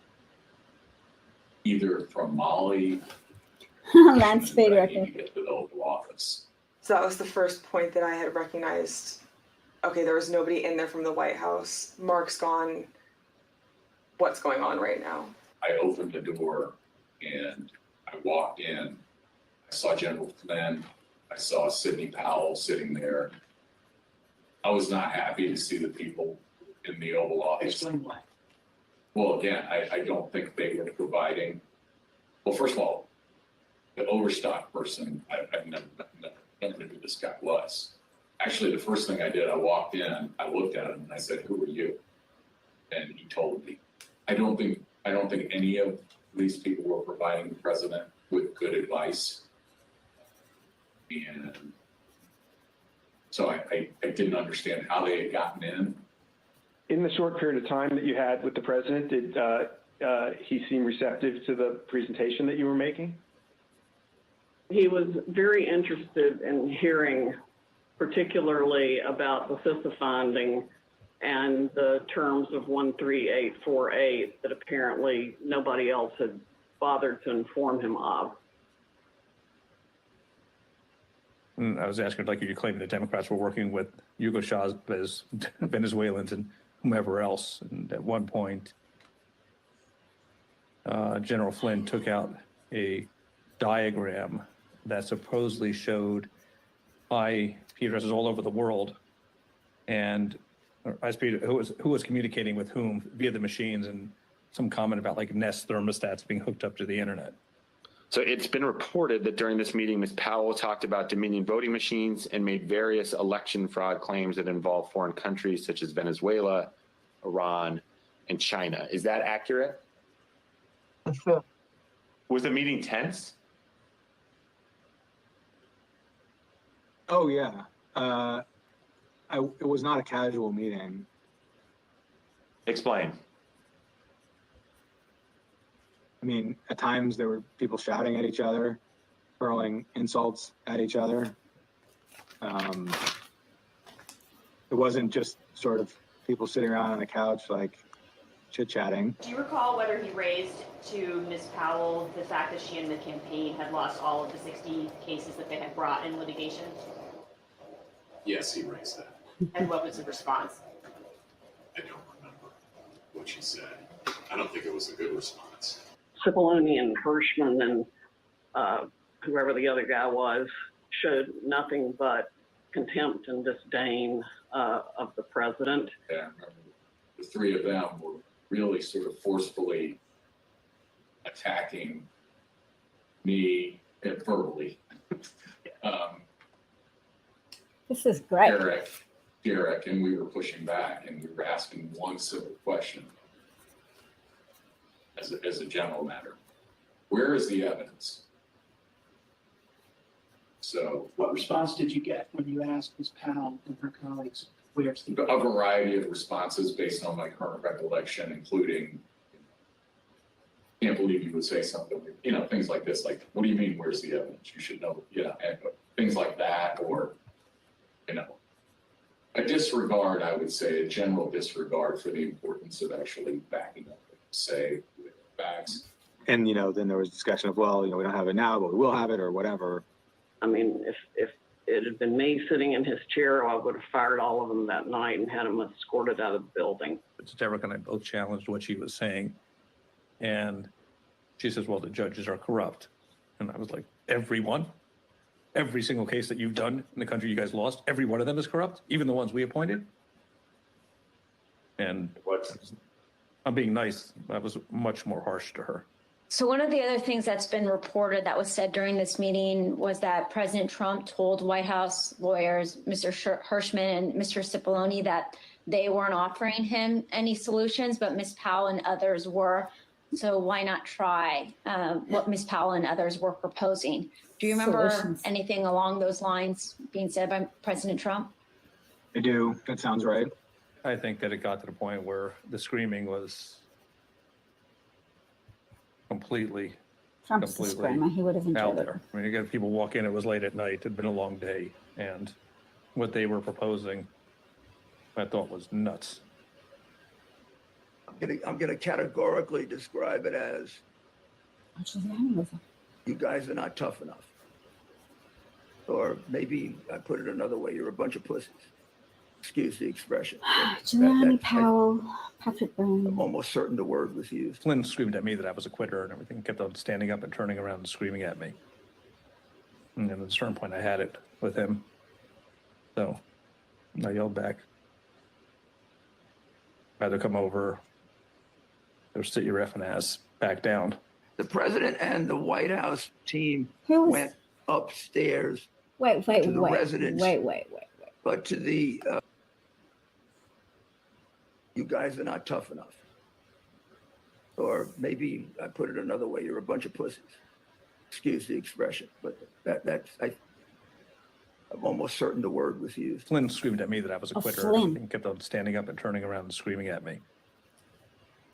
either from Molly Land speed record. to get to the Oval Office. So that was the first point that I had recognized. Okay, there was nobody in there from the White House. Mark's gone. What's going on right now? I opened the door and I walked in. I saw General Flynn. I saw Sidney Powell sitting there. I was not happy to see the people in the Oval Office. Explain why. Well, again, I don't think they were providing, well, first of all, the Overstock person, I've never knew who this guy was. Actually, the first thing I did, I walked in, I looked at him and I said, "Who are you?" And he told me. I don't think any of these people were providing the president with good advice. And so I didn't understand how they had gotten in. In the short period of time that you had with the president, did he seem receptive to the presentation that you were making? He was very interested in hearing particularly about the CISA finding and the terms of 13848 that apparently nobody else had bothered to inform him of. I was asking, like, you claiming the Democrats were working with Hugo Chavez, Venezuelans, and whomever else. And at one point, General Flynn took out a diagram that supposedly showed IP addresses all over the world, and who was communicating with whom via the machines, and some comment about like Nest thermostats being hooked up to the internet. So it's been reported that during this meeting, Ms. Powell talked about Dominion voting machines and made various election fraud claims that involve foreign countries such as Venezuela, Iran, and China. Is that accurate? Sure. Was the meeting tense? Oh, yeah. It was not a casual meeting. Explain. I mean, at times there were people shouting at each other, hurling insults at each other. It wasn't just sort of people sitting around on the couch, like chit-chatting. Do you recall whether he raised to Ms. Powell the fact that she and the campaign had lost all of the 60 cases that they had brought in litigation? Yes, he raised that. And what was the response? I don't remember what she said. I don't think it was a good response. Cipollone and Hirschman and whoever the other guy was showed nothing but contempt and disdain of the president. Yeah, I remember the three of them were really sort of forcefully attacking me verbally. This is great. Derek, and we were pushing back and we were asking one simple question as a general matter. Where is the evidence? So What response did you get when you asked Ms. Powell and her colleagues, where's the? a variety of responses based on my current recollection, including, can't believe you would say something, things like this, like, what do you mean, where's the evidence? You should know, and things like that, or, a disregard, I would say, a general disregard for the importance of actually backing up, say, with facts. And, then there was discussion of, well, we don't have it now, but we will have it or whatever. I mean, if it had been me sitting in his chair, I would have fired all of them that night and had them escorted out of the building. Derek and I both challenged what she was saying. And she says, well, the judges are corrupt. And I was like, everyone? Every single case that you've done in the country you guys lost, every one of them is corrupt, even the ones we appointed? And I'm being nice. I was much more harsh to her. So one of the other things that's been reported that was said during this meeting was that President Trump told White House lawyers, Mr. Hirschman and Mr. Cipollone, that they weren't offering him any solutions, but Ms. Powell and others were. So why not try what Ms. Powell and others were proposing? Do you remember anything along those lines being said by President Trump? I do. That sounds right. I think that it got to the point where the screaming was completely Trump's the screamer. He would have out enjoyed it. there. I mean, you got people walk in, it was late at night, it had been a long day, and what they were proposing, I thought was nuts. I'm gonna categorically describe it as, you guys are not tough enough. Or maybe I put it another way, you're a bunch of pussies. Excuse the expression. Giuliani, Powell, Patrick Byrne. I'm almost certain the word was used. Flynn screamed at me that I was a quitter and everything, kept on standing up and turning around and screaming at me. And then at a certain point, I had it with him. So I yelled back. Either come over or sit your effing ass back down. The president and the White House team went upstairs Wait, to the residence. Wait. But to the, you guys are not tough enough. Or maybe I put it another way, you're a bunch of pussies. Excuse the expression, but I'm almost certain the word was used. Flynn screamed at me that I was a quitter and kept on standing up and turning around and screaming at me.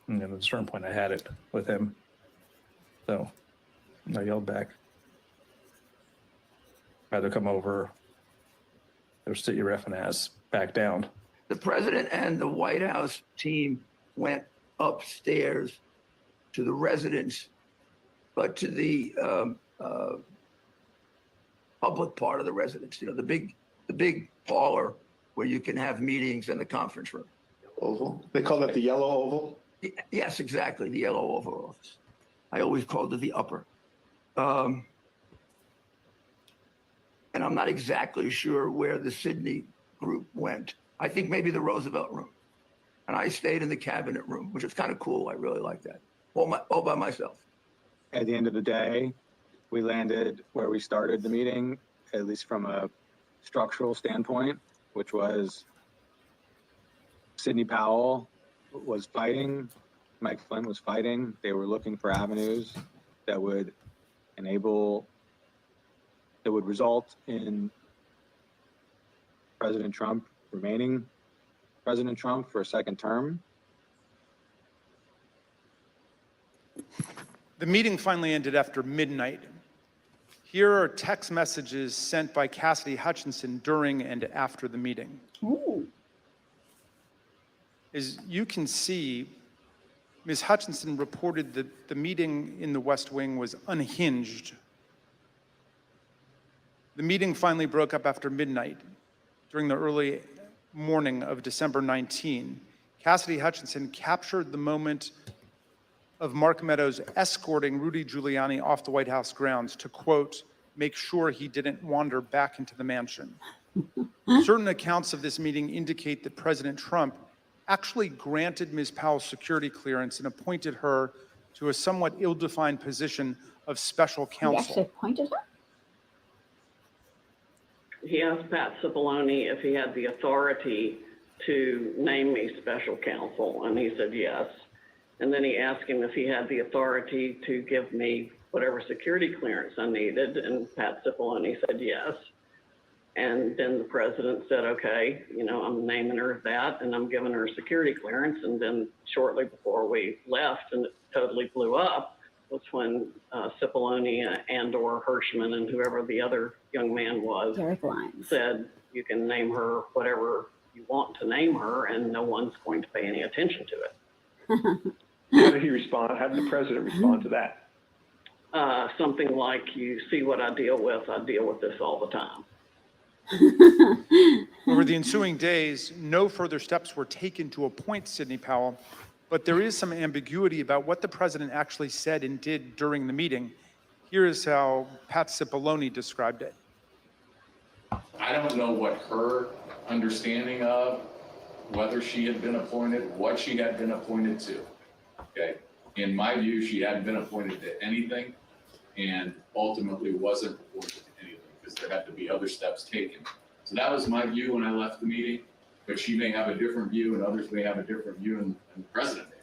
And then at a certain point, I had it with him. So I yelled back. Either come over or sit your effing ass back down. The president and the White House team went upstairs to the residence, but to the public part of the residence, the big parlor where you can have meetings in the conference room. Oval? They call that the yellow oval? Yes, exactly, the yellow Oval Office. I always called it the upper. And I'm not exactly sure where the Sydney group went. I think maybe the Roosevelt room. And I stayed in the cabinet room, which is kind of cool. I really like that. All by myself. At the end of the day, we landed where we started the meeting, at least from a structural standpoint, which was Sidney Powell was fighting, Mike Flynn was fighting. They were looking for avenues that would result in President Trump remaining President Trump for a second term. The meeting finally ended after midnight. Here are text messages sent by Cassidy Hutchinson during and after the meeting. Ooh. As you can see, Ms. Hutchinson reported that the meeting in the West Wing was unhinged. The meeting finally broke up after midnight during the early morning of December 19. Cassidy Hutchinson captured the moment of Mark Meadows escorting Rudy Giuliani off the White House grounds to, quote, make sure he didn't wander back into the mansion. Certain accounts of this meeting indicate that President Trump actually granted Ms. Powell's security clearance and appointed her to a somewhat ill-defined position of special He counsel. actually appointed her? He asked Pat Cipollone if he had the authority to name me special counsel, and he said yes. And then he asked him if he had the authority to give me whatever security clearance I needed, and Pat Cipollone said yes. And then the president said, okay, I'm naming her that, and I'm giving her security clearance. And then shortly before we left, and it totally blew up, was when Cipollone and/or Hirschman and whoever the other young man was Derek Lyons said, you can name her whatever you want to name her, and no one's going to pay any attention to it. How did he respond? How did the president respond to that? Something like, you see what I deal with this all the time. Over the ensuing days, no further steps were taken to appoint Sidney Powell, but there is some ambiguity about what the president actually said and did during the meeting. Here is how Pat Cipollone described it. I don't know what her understanding of whether she had been appointed, what she had been appointed to. Okay. In my view, she hadn't been appointed to anything and ultimately wasn't appointed to anything because there had to be other steps taken. So that was my view when I left the meeting, but she may have a different view and others may have a different view and the president may.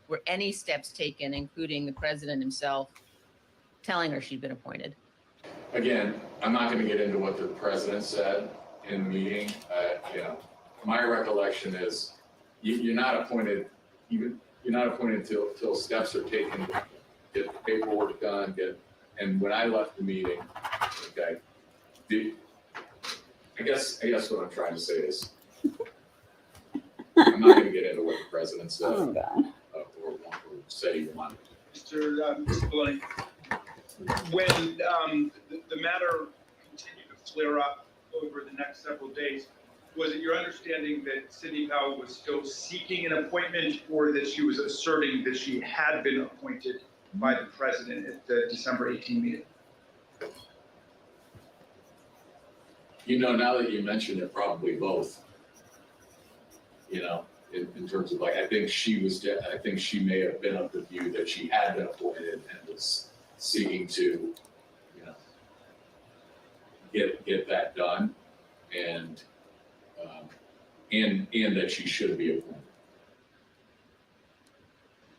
Were any steps taken, including the president himself, telling her she'd been appointed? Again, I'm not going to get into what the president said in the meeting. My recollection is you're not appointed till steps are taken, get the paperwork done, and when I left the meeting, okay, I guess what I'm trying to say is I'm not going to get into what the president said Oh, God. or said he wanted. Mr. Cipollone, when the matter continued to flare up over the next several days, was it your understanding that Sidney Powell was still seeking an appointment, or that she was asserting that she had been appointed by the president at the December 18 meeting? Now that you mention it, probably both. In terms of I think she may have been of the view that she had been appointed and was seeking to, get that done, and that she should be appointed.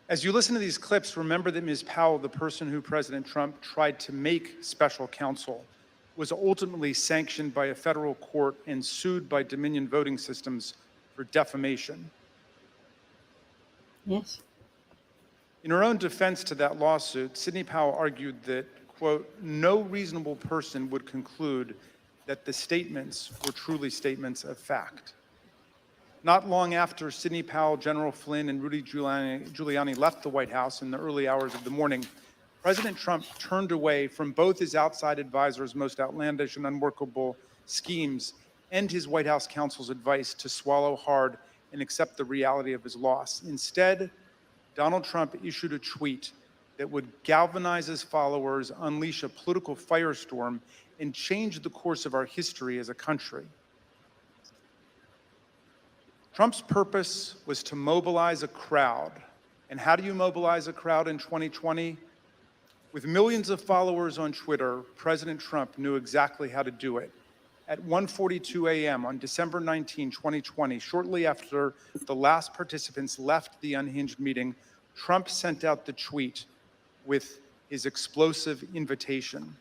As you listen to these clips, remember that Ms. Powell, the person who President Trump tried to make special counsel, was ultimately sanctioned by a federal court and sued by Dominion Voting Systems for defamation. Yes. In her own defense to that lawsuit, Sidney Powell argued that, quote, no reasonable person would conclude that the statements were truly statements of fact. Not long after Sidney Powell, General Flynn, and Rudy Giuliani left the White House in the early hours of the morning, President Trump turned away from both his outside advisors' most outlandish and unworkable schemes and his White House counsel's advice to swallow hard and accept the reality of his loss. Instead, Donald Trump issued a tweet that would galvanize his followers, unleash a political firestorm, and change the course of our history as a country. Trump's purpose was to mobilize a crowd. And how do you mobilize a crowd in 2020? With millions of followers on Twitter, President Trump knew exactly how to do it. At 1:42 a.m. on December 19, 2020, shortly after the last participants left the unhinged meeting, Trump sent out the tweet with his explosive invitation.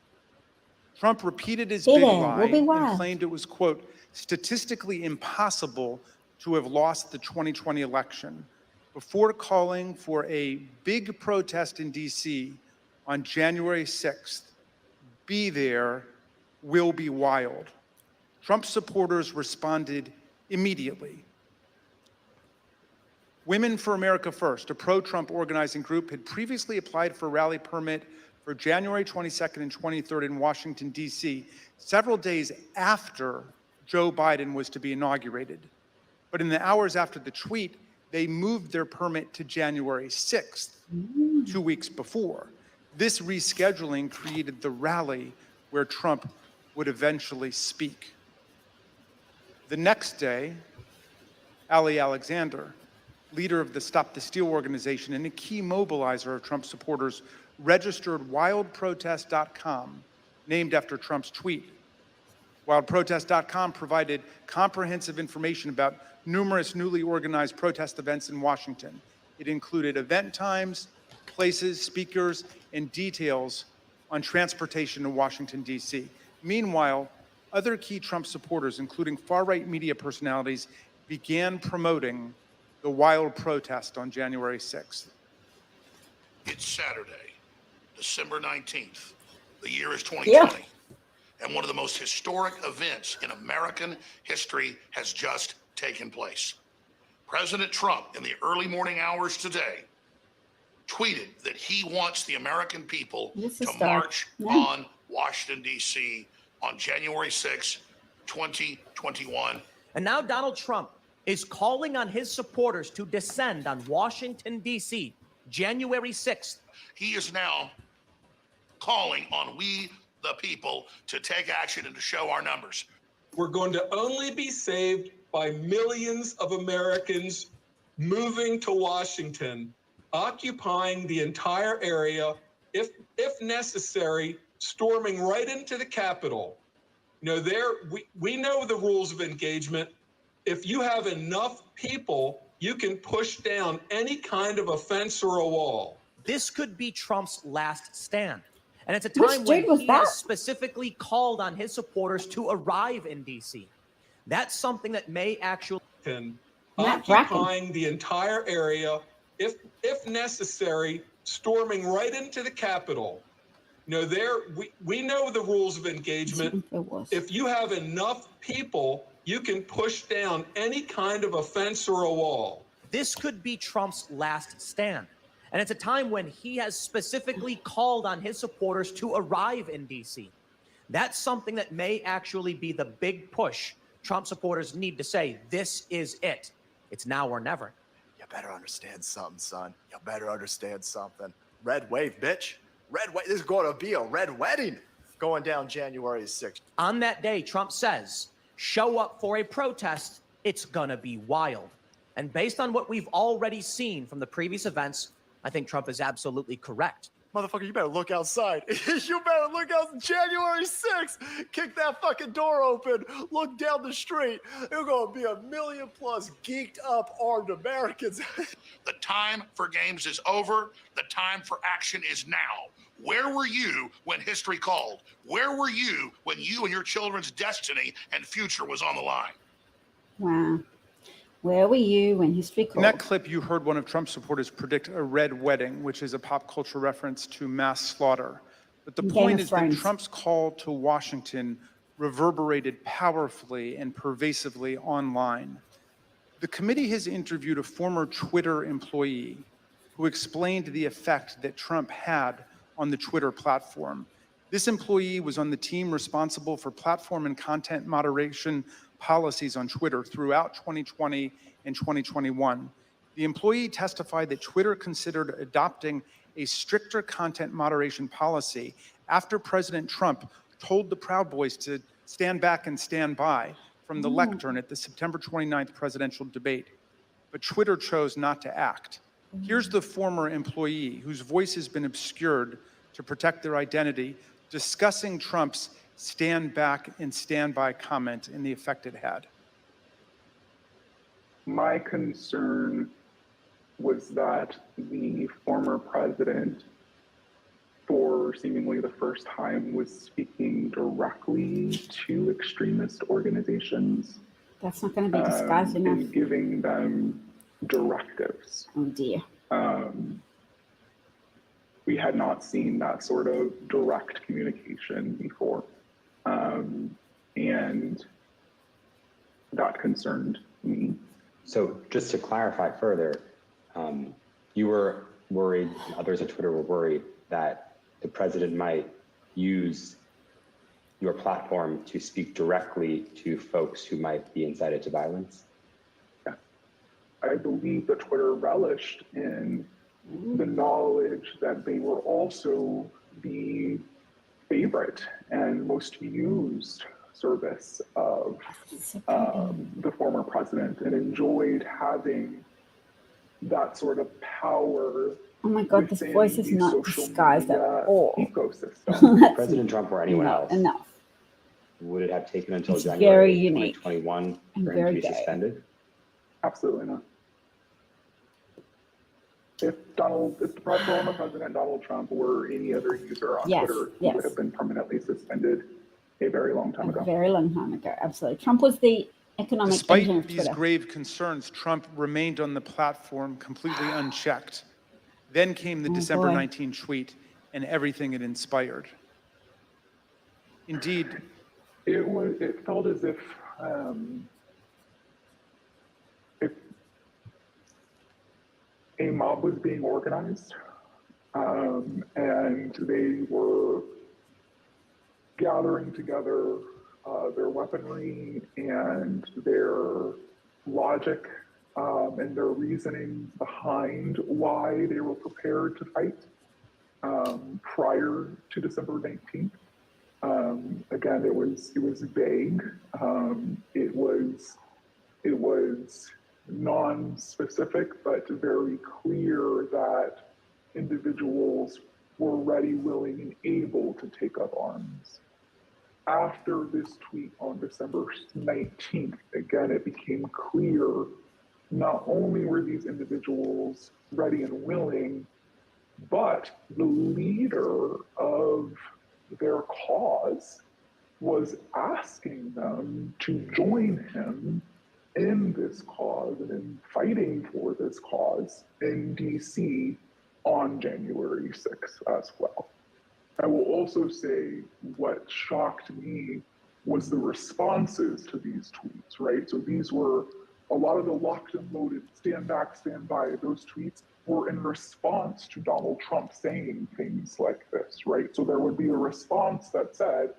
Trump repeated his big lie and claimed it was, quote, statistically impossible to have lost the 2020 election, before calling for a big protest in D.C. on January 6th. Be there, will be wild. Trump supporters responded immediately. Women for America First, a pro-Trump organizing group, had previously applied for a rally permit for January 22nd and 23rd in Washington, D.C., several days after Joe Biden was to be inaugurated. But in the hours after the tweet, they moved their permit to January 6th, 2 weeks before. This rescheduling created the rally where Trump would eventually speak. The next day, Ali Alexander, leader of the Stop the Steal organization and a key mobilizer of Trump supporters, registered wildprotest.com, named after Trump's tweet. Wildprotest.com provided comprehensive information about numerous newly organized protest events in Washington. It included event times, places, speakers, and details on transportation in Washington, D.C. Meanwhile, other key Trump supporters, including far-right media personalities, began promoting the wild protest on January 6th. It's Saturday, December 19th. The year is 2020. And one of the most historic events in American history has just taken place. President Trump, in the early morning hours today, tweeted that he wants the American people to march on Washington, D.C. on January 6, 2021. And now Donald Trump is calling on his supporters to descend on Washington, D.C., January 6th. He is now calling on we, the people, to take action and to show our numbers. We're going to only be saved by millions of Americans moving to Washington, occupying the entire area, if necessary, storming right into the Capitol. You know, we know the rules of engagement. If you have enough people, you can push down any kind of a fence or a wall. This could be Trump's last stand. And it's a time when he has specifically called on his supporters to arrive in D.C. That's something that may actually... Occupying the entire area, if necessary, storming right into the Capitol. You know, we know the rules of engagement. If you have enough people, you can push down any kind of a fence or a wall. This could be Trump's last stand. And it's a time when he has specifically called on his supporters to arrive in D.C. That's something that may actually be the big push Trump supporters need to say, this is it. It's now or never. You better understand something, son. You better understand something. Red wave, bitch. Red wave. This is going to be a red wedding going down January 6th. On that day, Trump says, show up for a protest. It's going to be wild. And based on what we've already seen from the previous events, I think Trump is absolutely correct. Motherfucker, you better look outside. You better look out January 6th. Kick that fucking door open. Look down the street. There's going to be 1 million plus geeked up armed Americans. The time for games is over. The time for action is now. Where were you when history called? Where were you when you and your children's destiny and future was on the line? Wow. Where were you when history called? In that clip, you heard one of Trump's supporters predict a red wedding, which is a pop culture reference to mass slaughter. But the point is that Trump's call to Washington reverberated powerfully and pervasively online. The committee has interviewed a former Twitter employee who explained the effect that Trump had on the Twitter platform. This employee was on the team responsible for platform and content moderation policies on Twitter throughout 2020 and 2021. The employee testified that Twitter considered adopting a stricter content moderation policy after President Trump told the Proud Boys to stand back and stand by from the lectern at the September 29th presidential debate. But Twitter chose not to act. Here's the former employee whose voice has been obscured to protect their identity, discussing Trump's stand back and stand by comment and the effect it had. My concern was that the former president, for seemingly the first time, was speaking directly to extremist organizations. That's not going to be disguised enough. And giving them directives. Oh dear. we had not seen that sort of direct communication before. And that concerned me. So just to clarify further, you were worried, and others on Twitter were worried that the president might use your platform to speak directly to folks who might be incited to violence? Yeah. I believe that Twitter relished in the knowledge that they were also the favorite and most used service of the former president, and enjoyed having that sort of power. Oh my God, this within voice is the not social disguised at media all. ecosystem. That's President Trump or anyone else, enough. would it have taken until It's January very unique 2021 and for him to very be gay. suspended? Absolutely not. If the former President Donald Trump or any other user on Yes, Twitter, he would yes. have been permanently suspended a very long time A ago. very long time ago, absolutely. Trump was the economic engine Despite of these Twitter. grave concerns, Trump remained on the platform completely unchecked. Then came the Oh, December boy. 19 tweet and everything it inspired. Indeed, It felt as if a mob was being organized, and they were gathering together their weaponry and their logic and their reasoning behind why they were prepared to fight prior to December 19th. Again, it was vague. It was non-specific, but very clear that individuals were ready, willing, and able to take up arms. After this tweet on December 19th, again, it became clear not only were these individuals ready and willing, but the leader of their cause was asking them to join him in this cause and in fighting for this cause in DC on January 6th as well. I will also say what shocked me was the responses to these tweets, right? So these were a lot of the locked and loaded, stand back, stand by, those tweets were in response to Donald Trump saying things like this, right? So there would be a response that said,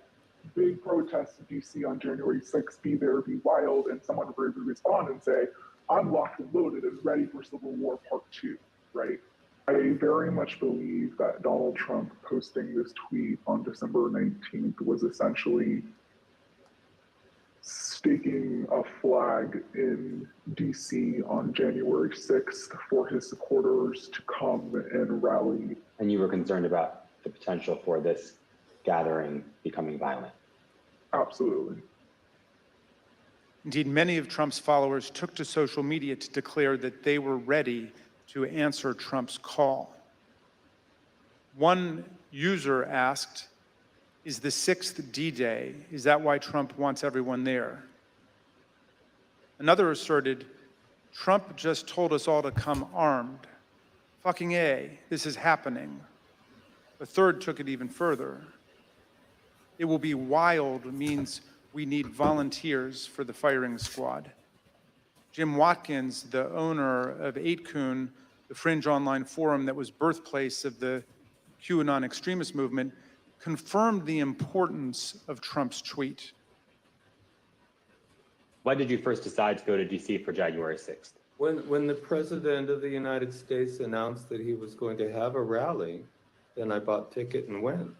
big protests in DC on January 6th, be there, be wild, and someone would respond and say, I'm locked and loaded and ready for Civil War Part 2, right? I very much believe that Donald Trump posting this tweet on December 19th was essentially staking a flag in DC on January 6th for his supporters to come and rally. And you were concerned about the potential for this gathering becoming violent? Absolutely. indeed, many of Trump's followers took to social media to declare that they were ready to answer Trump's call. One user asked, is the 6th D-Day? Is that why Trump wants everyone there? Another asserted, Trump just told us all to come armed. Fucking A, this is happening. A third took it even further. It will be wild means we need volunteers for the firing squad. Jim Watkins, the owner of 8kun, the fringe online forum that was birthplace of the QAnon extremist movement, confirmed the importance of Trump's tweet. Why did you first decide to go to DC for January 6th? When the President of the United States announced that he was going to have a rally, then I bought ticket and went.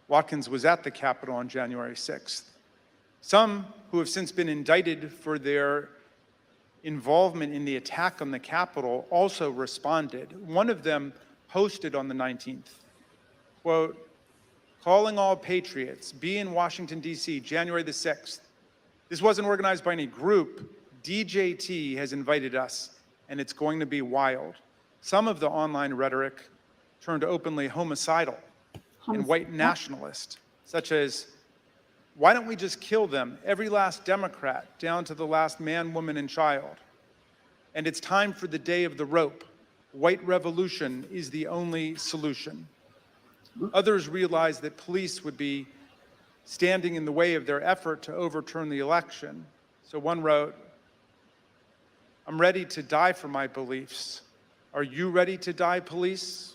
Watkins was at the Capitol on January 6th. Some who have since been indicted for their involvement in the attack on the Capitol also responded. One of them posted on the 19th, quote, calling all patriots, be in Washington, D.C., January the 6th. This wasn't organized by any group. DJT has invited us, and it's going to be wild. Some of the online rhetoric turned openly homicidal and white nationalist, such as, why don't we just kill them, every last Democrat, down to the last man, woman, and child? And it's time for the day of the rope. white revolution is the only solution. Others realized that police would be standing in the way of their effort to overturn the election. So one wrote, "I'm ready to die for my beliefs. Are you ready to die, police?"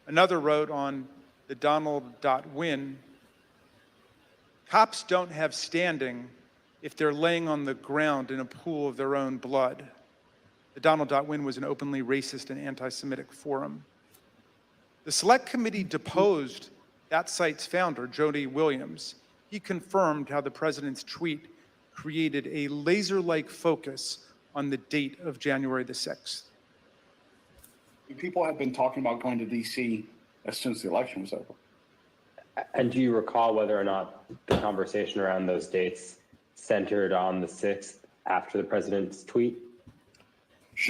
Another wrote on the Donald.win, "Cops don't have standing if they're laying on the ground in a pool of their own blood." The Donald.win was an openly racist and anti-Semitic forum. The Select Committee deposed that site's founder, Jody Williams. He confirmed how the president's tweet created a laser-like focus on the date of January the 6th. People have been talking about going to DC as soon as the election was over. And do you recall whether or not the conversation around those dates centered on the 6th after the president's tweet?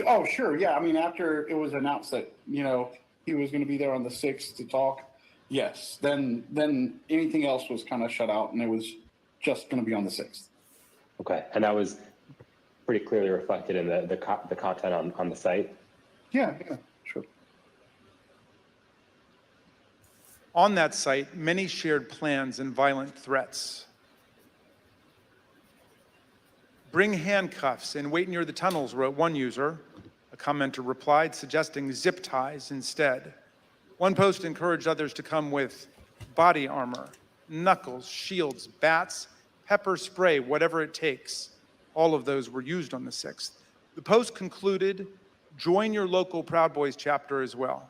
Oh, sure. Yeah. I mean, after it was announced that, he was going to be there on the 6th to talk. Yes. Then anything else was kind of shut out, and it was just going to be on the 6th. Okay. And that was pretty clearly reflected in the content on the site? Yeah, sure. On that site, many shared plans and violent threats. "Bring handcuffs and wait near the tunnels," wrote one user. A commenter replied, suggesting zip ties instead. One post encouraged others to come with body armor, knuckles, shields, bats, pepper spray, whatever it takes. All of those were used on the 6th. The post concluded, "Join your local Proud Boys chapter as well."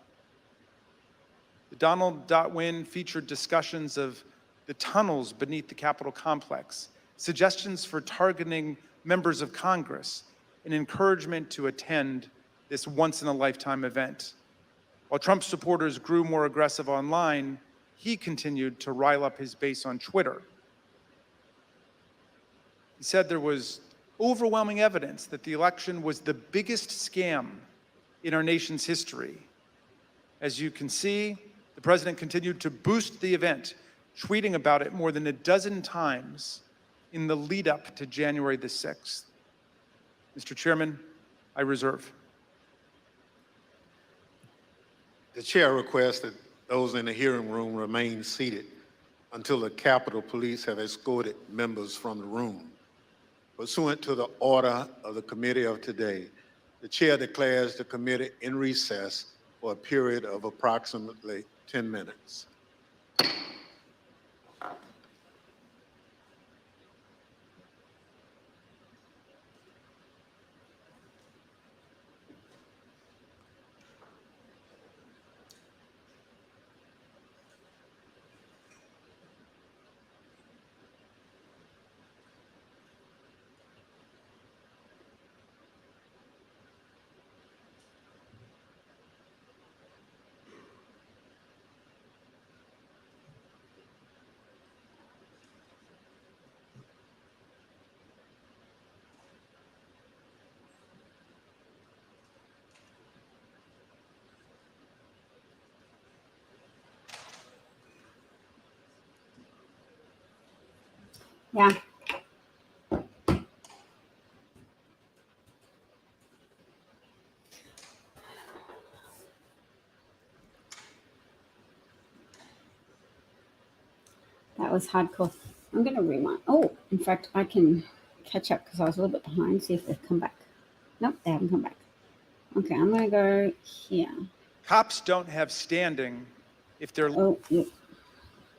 The Donald.win featured discussions of the tunnels beneath the Capitol complex, suggestions for targeting members of Congress, and encouragement to attend this once-in-a-lifetime event. While Trump supporters grew more aggressive online, he continued to rile up his base on Twitter. He said there was overwhelming evidence that the election was the biggest scam in our nation's history. As you can see, the president continued to boost the event, tweeting about it more than a dozen times in the lead up to January the 6th. Mr. Chairman, I reserve. The chair requests that those in the hearing room remain seated until the Capitol Police have escorted members from the room. Pursuant to the order of the committee of today, the chair declares the committee in recess for a period of approximately 10 minutes. Yeah. That was hardcore. I'm going to rewind. Oh, in fact, I can catch up because I was a little bit behind. See if they've come back. Nope, they haven't come back. Okay, I'm going to go here. Cops don't have standing if they're... Oh, yeah.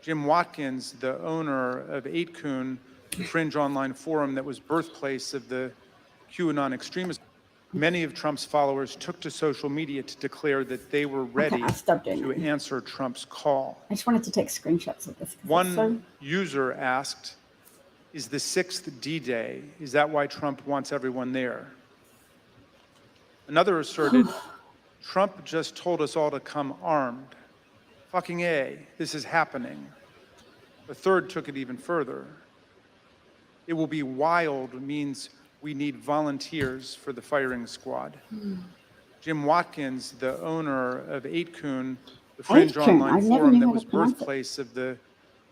Jim Watkins, the owner of 8kun, a fringe online forum that was birthplace of the QAnon extremism. Many of Trump's followers took to social media to declare that they were ready to answer Trump's call. I just wanted to take screenshots of this. One user asked, "Is the 6th D-Day? Is that why Trump wants everyone there?" Another asserted, "Trump just told us all to come armed. Fucking A, this is happening." A third took it even further. "It will be wild" means we need volunteers for the firing squad. Jim Watkins, the owner of 8kun, the fringe online forum that was birthplace of the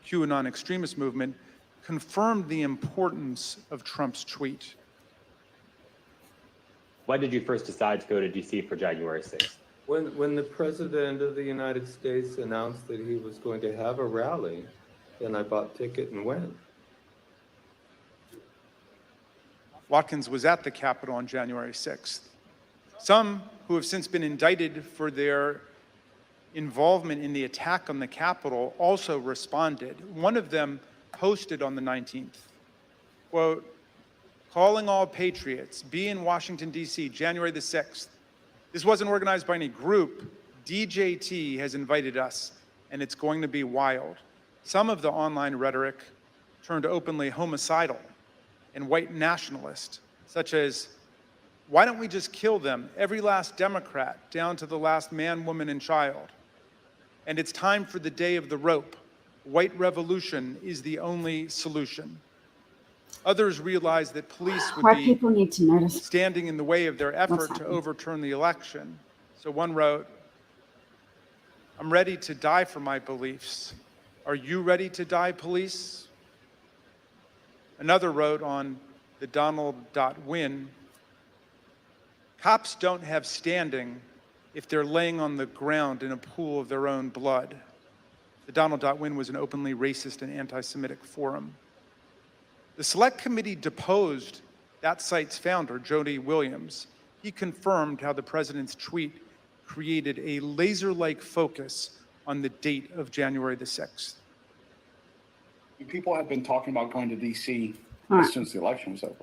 QAnon extremist movement, confirmed the importance of Trump's tweet. Why did you first decide to go to DC for January 6th? When the President of the United States announced that he was going to have a rally, then I bought ticket and went. Watkins was at the Capitol on January 6th. Some who have since been indicted for their involvement in the attack on the Capitol also responded. One of them posted on the 19th, quote, "Calling all patriots, be in Washington, D.C., January the 6th. This wasn't organized by any group. DJT has invited us, and it's going to be wild." Some of the online rhetoric turned openly homicidal and white nationalist, such as, "Why don't we just kill them, every last Democrat, down to the last man, woman, and child? And it's time for the day of the rope. White revolution is the only solution." Others realized that police would White be people need to notice. standing in the way of their effort to happening? overturn the election. So one wrote, "I'm ready to die for my beliefs. Are you ready to die, police?" Another wrote on the Donald.win, "Cops don't have standing if they're laying on the ground in a pool of their own blood." The Donald.win was an openly racist and anti-Semitic forum. The Select Committee deposed that site's founder, Jody Williams. He confirmed how the president's tweet created a laser-like focus on the date of January the 6th. People have been talking about going to DC All right. since the election was over.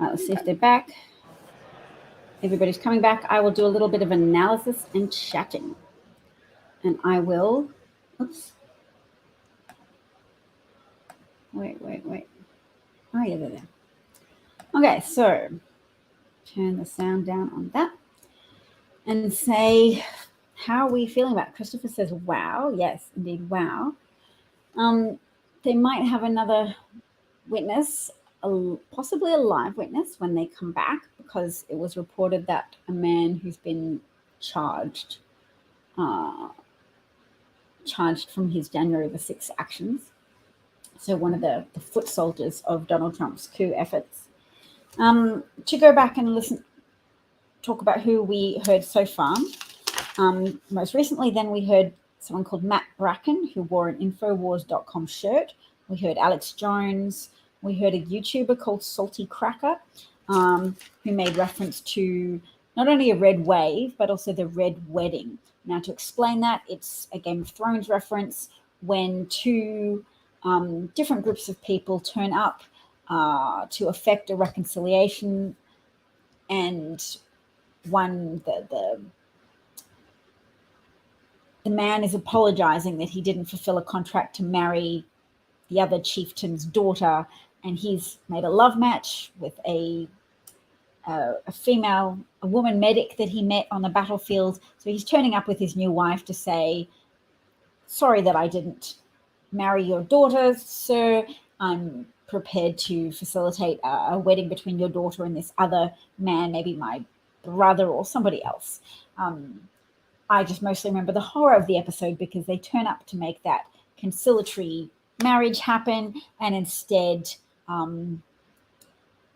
All right, let's see if they're back. Everybody's coming back. I will do a little bit of analysis and chatting. And I will, oops. Wait. Oh, yeah, they're there. Okay, so turn the sound down on that and say, how are we feeling about it? Christopher says, wow. Yes, indeed, wow. They might have another witness, possibly a live witness when they come back, because it was reported that a man who's been charged from his January the 6th actions, so one of the foot soldiers of Donald Trump's coup efforts, to go back and talk about who we heard so far. Most recently, then, we heard someone called Matt Bracken, who wore an Infowars.com shirt. We heard Alex Jones. We heard a YouTuber called Salty Cracker, who made reference to not only a red wave, but also the Red Wedding. Now, to explain that, it's a Game of Thrones reference when two different groups of people turn up to effect a reconciliation, and the man is apologizing that he didn't fulfill a contract to marry the other chieftain's daughter, and he's made a love match with a woman medic that he met on the battlefield. So he's turning up with his new wife to say, "Sorry that I didn't marry your daughter, sir. I'm prepared to facilitate a wedding between your daughter and this other man, maybe my brother or somebody else." I just mostly remember the horror of the episode because they turn up to make that conciliatory marriage happen, and instead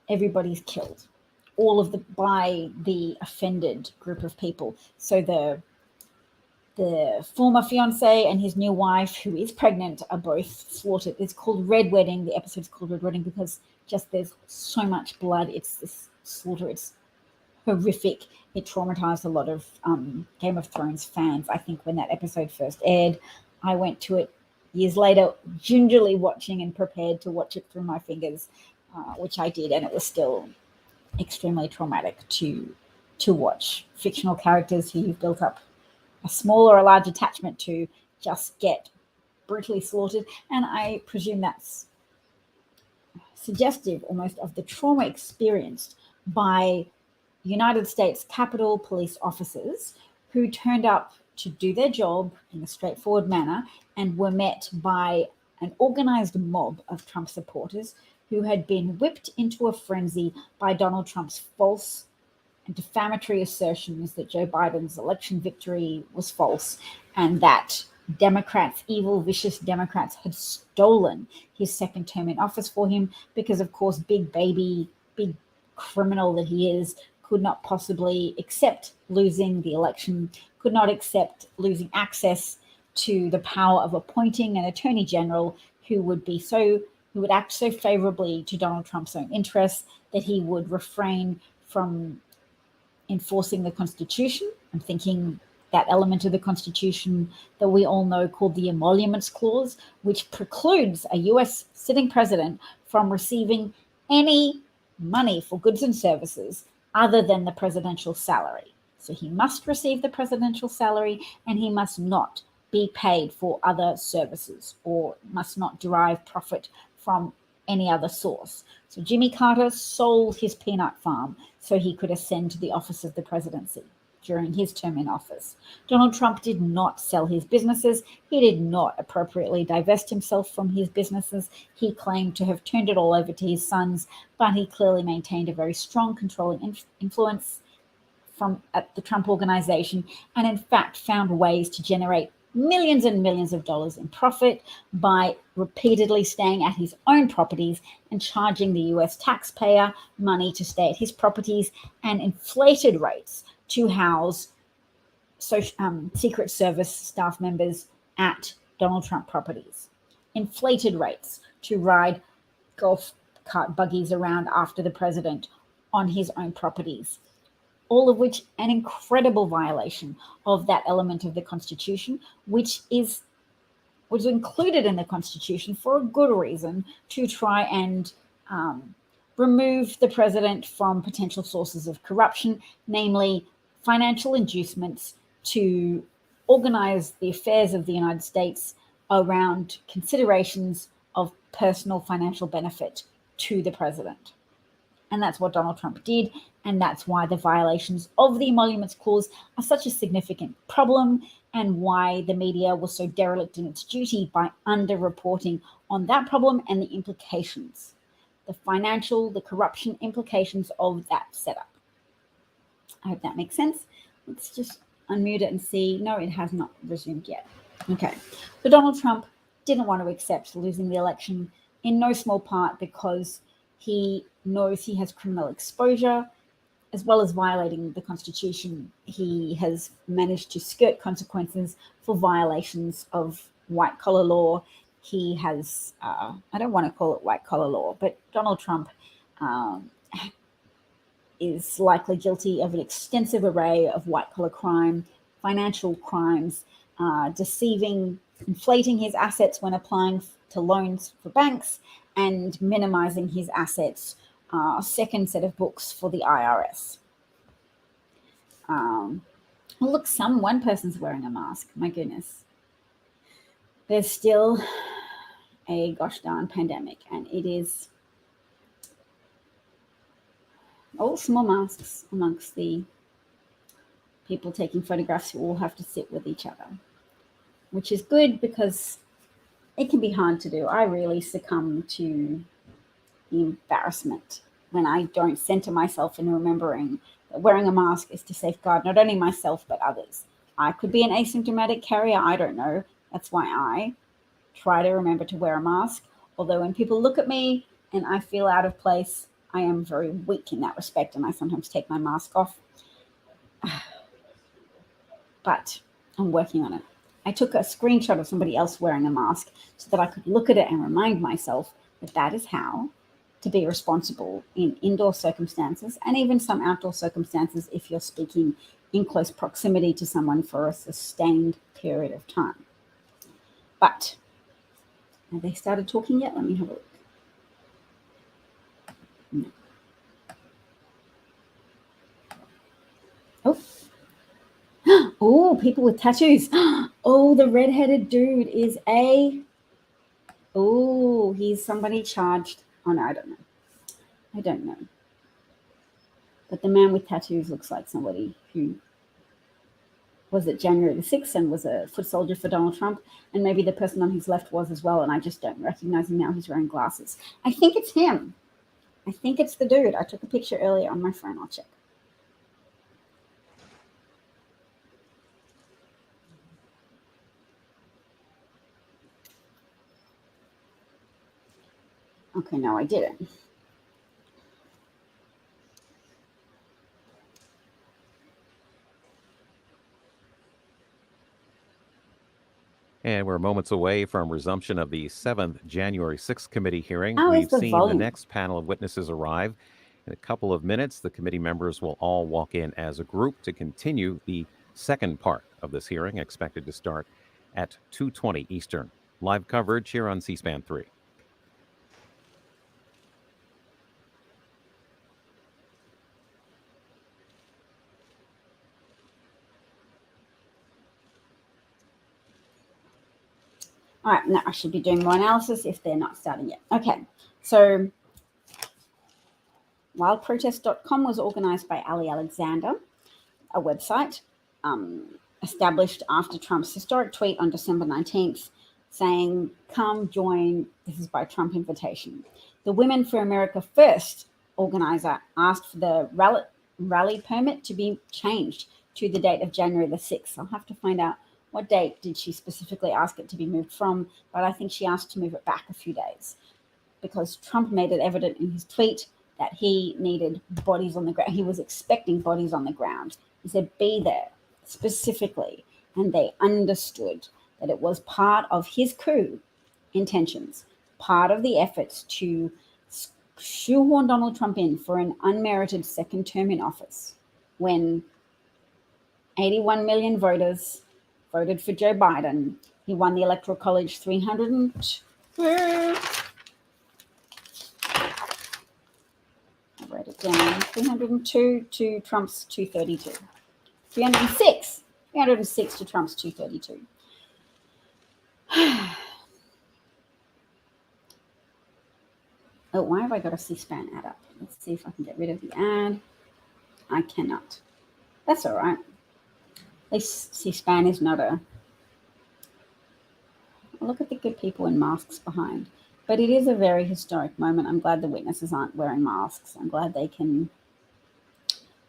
everybody's killed, by the offended group of people. So the former fiance and his new wife, who is pregnant, are both slaughtered. It's called Red Wedding. The episode's called Red Wedding because just there's so much blood. It's this slaughter. It's horrific. It traumatized a lot of Game of Thrones fans. I think when that episode first aired, I went to it years later, gingerly watching and prepared to watch it through my fingers, which I did, and it was still extremely traumatic to watch fictional characters who you've built up a small or a large attachment to just get brutally slaughtered. And I presume that's suggestive almost of the trauma experienced by United States Capitol Police officers who turned up to do their job in a straightforward manner and were met by an organized mob of Trump supporters who had been whipped into a frenzy by Donald Trump's false and defamatory assertions that Joe Biden's election victory was false and that Democrats, evil, vicious Democrats, had stolen his second term in office for him because, of course, big criminal that he is, could not possibly accept losing the election, could not accept losing access to the power of appointing an attorney general who would act so favorably to Donald Trump's own interests that he would refrain from enforcing the Constitution. I'm thinking that element of the Constitution that we all know called the Emoluments Clause, which precludes a US sitting president from receiving any money for goods and services other than the presidential salary. So he must receive the presidential salary, and he must not be paid for other services or must not derive profit from any other source. So Jimmy Carter sold his peanut farm so he could ascend to the office of the presidency during his term in office. Donald Trump did not sell his businesses. He did not appropriately divest himself from his businesses. He claimed to have turned it all over to his sons, but he clearly maintained a very strong controlling influence at the Trump Organization, and in fact found ways to generate millions and millions of dollars in profit by repeatedly staying at his own properties and charging the US taxpayer money to stay at his properties, and inflated rates to house Secret Service staff members at Donald Trump properties. Inflated rates to ride golf cart buggies around after the president on his own properties. All of which an incredible violation of that element of the Constitution, which was included in the Constitution for a good reason, to try and remove the president from potential sources of corruption, namely financial inducements to organize the affairs of the United States around considerations of personal financial benefit to the president. And that's what Donald Trump did. And that's why the violations of the Emoluments Clause are such a significant problem, and why the media was so derelict in its duty by underreporting on that problem and the implications, the corruption implications of that setup. I hope that makes sense. Let's just unmute it and see. No, it has not resumed yet. Okay. So Donald Trump didn't want to accept losing the election, in no small part because he knows he has criminal exposure. As well as violating the Constitution, he has managed to skirt consequences for violations of white-collar law. He has, I don't want to call it white-collar law, but Donald Trump is likely guilty of an extensive array of white-collar crime, financial crimes, deceiving, inflating his assets when applying to loans for banks, and minimizing his assets. Second set of books for the IRS. Look, one person's wearing a mask. My goodness. There's still a gosh darn pandemic, and it is all small masks amongst the people taking photographs who all have to sit with each other, which is good because it can be hard to do. I really succumb to the embarrassment when I don't center myself in remembering that wearing a mask is to safeguard not only myself but others. I could be an asymptomatic carrier. I don't know. That's why I try to remember to wear a mask. Although when people look at me and I feel out of place, I am very weak in that respect, and I sometimes take my mask off. But I'm working on it. I took a screenshot of somebody else wearing a mask so that I could look at it and remind myself that that is how to be responsible in indoor circumstances, and even some outdoor circumstances if you're speaking in close proximity to someone for a sustained period of time. But have they started talking yet? Let me have a look. No. Oh, people with tattoos. Oh, the redheaded dude is he's somebody charged. Oh, no, I don't know. But the man with tattoos looks like somebody who was at January the 6th and was a foot soldier for Donald Trump. And maybe the person on his left was as well, and I just don't recognize him now. He's wearing glasses. I think it's him. I think it's the dude. I took a picture earlier on my phone. I'll check. Okay, no, I didn't. And we're moments away from resumption of the 7th January 6th committee hearing. How is We've the seen volume? the next panel of witnesses arrive. In a couple of minutes, the committee members will all walk in as a group to continue the second part of this hearing, expected to start at 2:20 Eastern. Live coverage here on C-SPAN 3. All right, now I should be doing more analysis if they're not starting yet. Okay, so wildprotest.com was organized by Ali Alexander, a website established after Trump's historic tweet on December 19th saying, "Come join, this is by Trump invitation." The Women for America First organizer asked for the rally permit to be changed to the date of January the 6th. I'll have to find out what date did she specifically ask it to be moved from, but I think she asked to move it back a few days because Trump made it evident in his tweet that he needed bodies on the ground. He was expecting bodies on the ground. He said, be there specifically. And they understood that it was part of his coup intentions, part of the efforts to shoehorn Donald Trump in for an unmerited second term in office when 81 million voters voted for Joe Biden. He won the Electoral College 302 to Trump's 232. 306 to Trump's 232. Oh, why have I got a C-SPAN ad up? Let's see if I can get rid of the ad. I cannot. That's all right. At least C-SPAN is not a... Look at the good people in masks behind. But it is a very historic moment. I'm glad the witnesses aren't wearing masks. I'm glad they can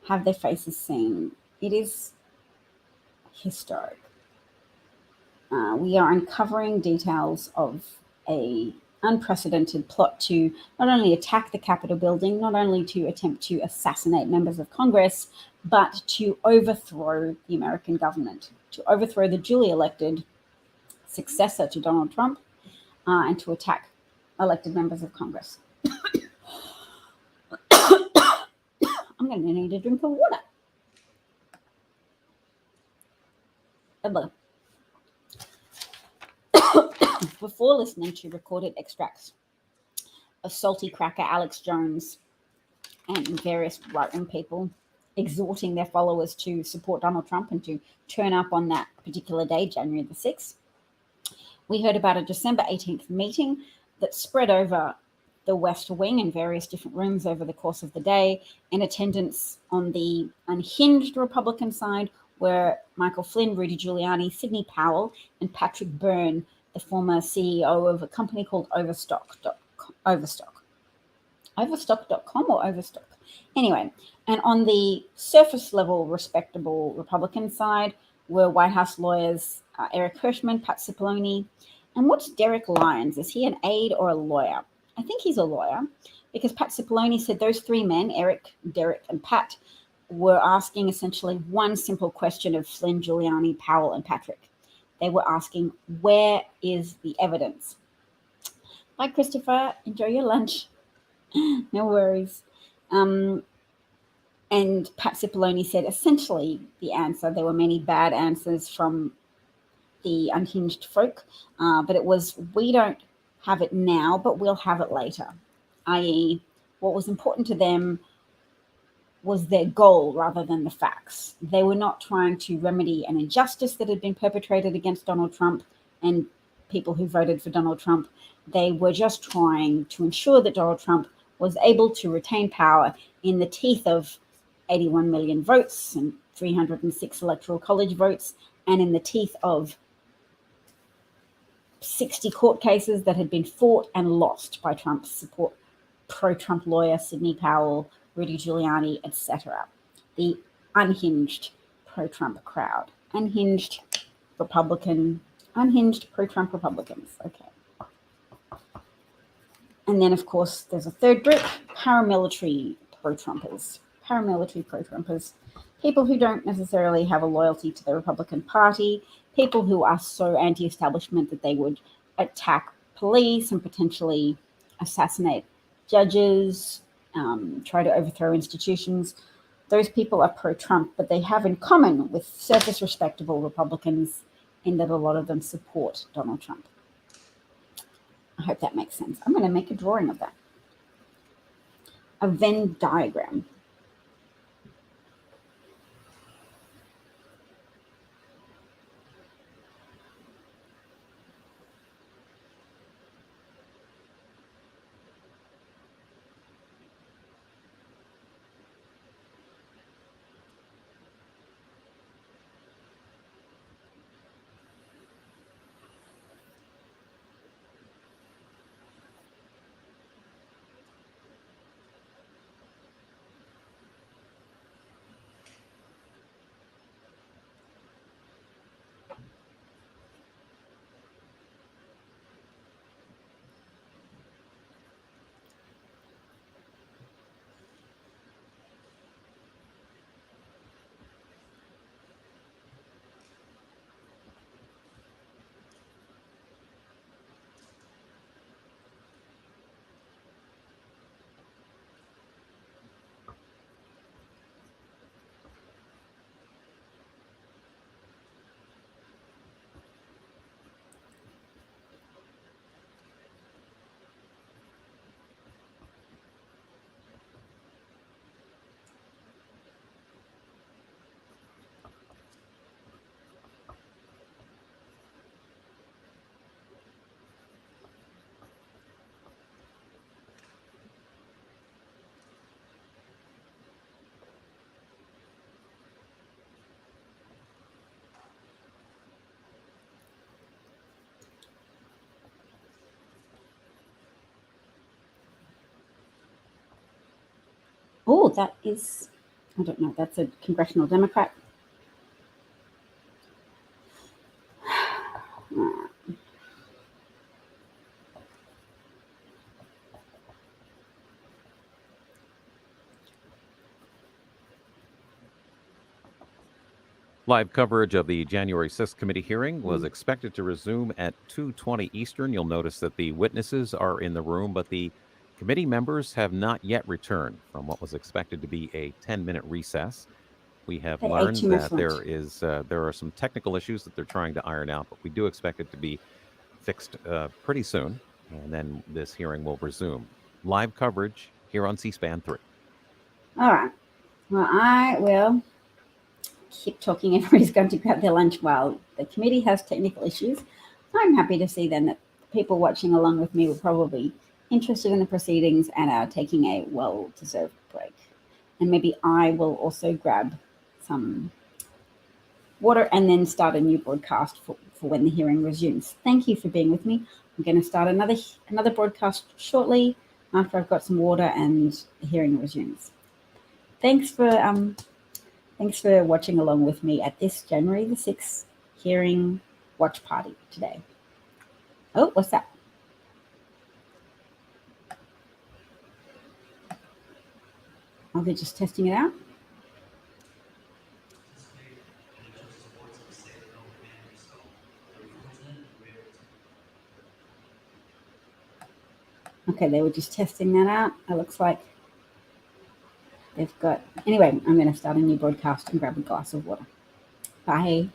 have their faces seen. It is historic. We are uncovering details of a unprecedented plot to not only attack the Capitol building, not only to attempt to assassinate members of Congress, but to overthrow the American government, to overthrow the duly elected successor to Donald Trump, and to attack elected members of Congress. I'm going to need a drink of water. Before listening to recorded extracts of salty cracker Alex Jones and various right-wing people exhorting their followers to support Donald Trump and to turn up on that particular day, January the 6th, we heard about a December 18th meeting that spread over the West Wing in various different rooms over the course of the day. In attendance on the unhinged Republican side were Michael Flynn, Rudy Giuliani, Sidney Powell, and Patrick Byrne, the former CEO of a company called Overstock.com or Overstock. Anyway, and on the surface level, respectable Republican side were White House lawyers Eric Hirschman, Pat Cipollone. And what's Derek Lyons? Is he an aide or a lawyer? I think he's a lawyer because Pat Cipollone said those three men, Eric, Derek, and Pat, were asking essentially one simple question of Flynn, Giuliani, Powell, and Patrick. They were asking, where is the evidence? Bye, Christopher. Enjoy your lunch. No worries. And Pat Cipollone said essentially the answer. There were many bad answers from the unhinged folk, but it was, we don't have it now, but we'll have it later. I.e., what was important to them was their goal rather than the facts. They were not trying to remedy an injustice that had been perpetrated against Donald Trump and people who voted for Donald Trump. They were just trying to ensure that Donald Trump was able to retain power in the teeth of 81 million votes and 306 electoral college votes, and in the teeth of 60 court cases that had been fought and lost by Trump's support, pro-Trump lawyer Sidney Powell, Rudy Giuliani, etc. The unhinged pro-Trump crowd. Unhinged Republican, unhinged pro-Trump Republicans. Okay. And then, of course, there's a third group, paramilitary pro-Trumpers. Paramilitary pro-Trumpers. people who don't necessarily have a loyalty to the Republican Party, people who are so anti-establishment that they would attack police and potentially assassinate judges, try to overthrow institutions. Those people are pro-Trump, but they have in common with surface respectable Republicans in that a lot of them support Donald Trump. I hope that makes sense. I'm going to make a drawing of that. A Venn diagram. Oh, that is, I don't know, that's a congressional Democrat. Live coverage of the January 6th committee hearing was expected to resume at 2:20 Eastern. You'll notice that the witnesses are in the room, but the committee members have not yet returned from what was expected to be a 10-minute recess. We have They ate learned too much that lunch. there are some technical issues that they're trying to iron out, but we do expect it to be fixed pretty soon, and then this hearing will resume. Live coverage here on C-SPAN 3. All right. Well, I will keep talking. Everybody's going to grab their lunch while the committee has technical issues. I'm happy to see then that people watching along with me were probably interested in the proceedings and are taking a well-deserved break. And maybe I will also grab some water and then start a new broadcast for when the hearing resumes. Thank you for being with me. I'm going to start another broadcast shortly after I've got some water and the hearing resumes. Thanks for watching along with me at this January the 6th hearing watch party today. Oh, what's that? Oh, they're just testing it out? Okay, they were just testing that out. It looks like they've got... Anyway, I'm going to start a new broadcast and grab a glass of water. Bye.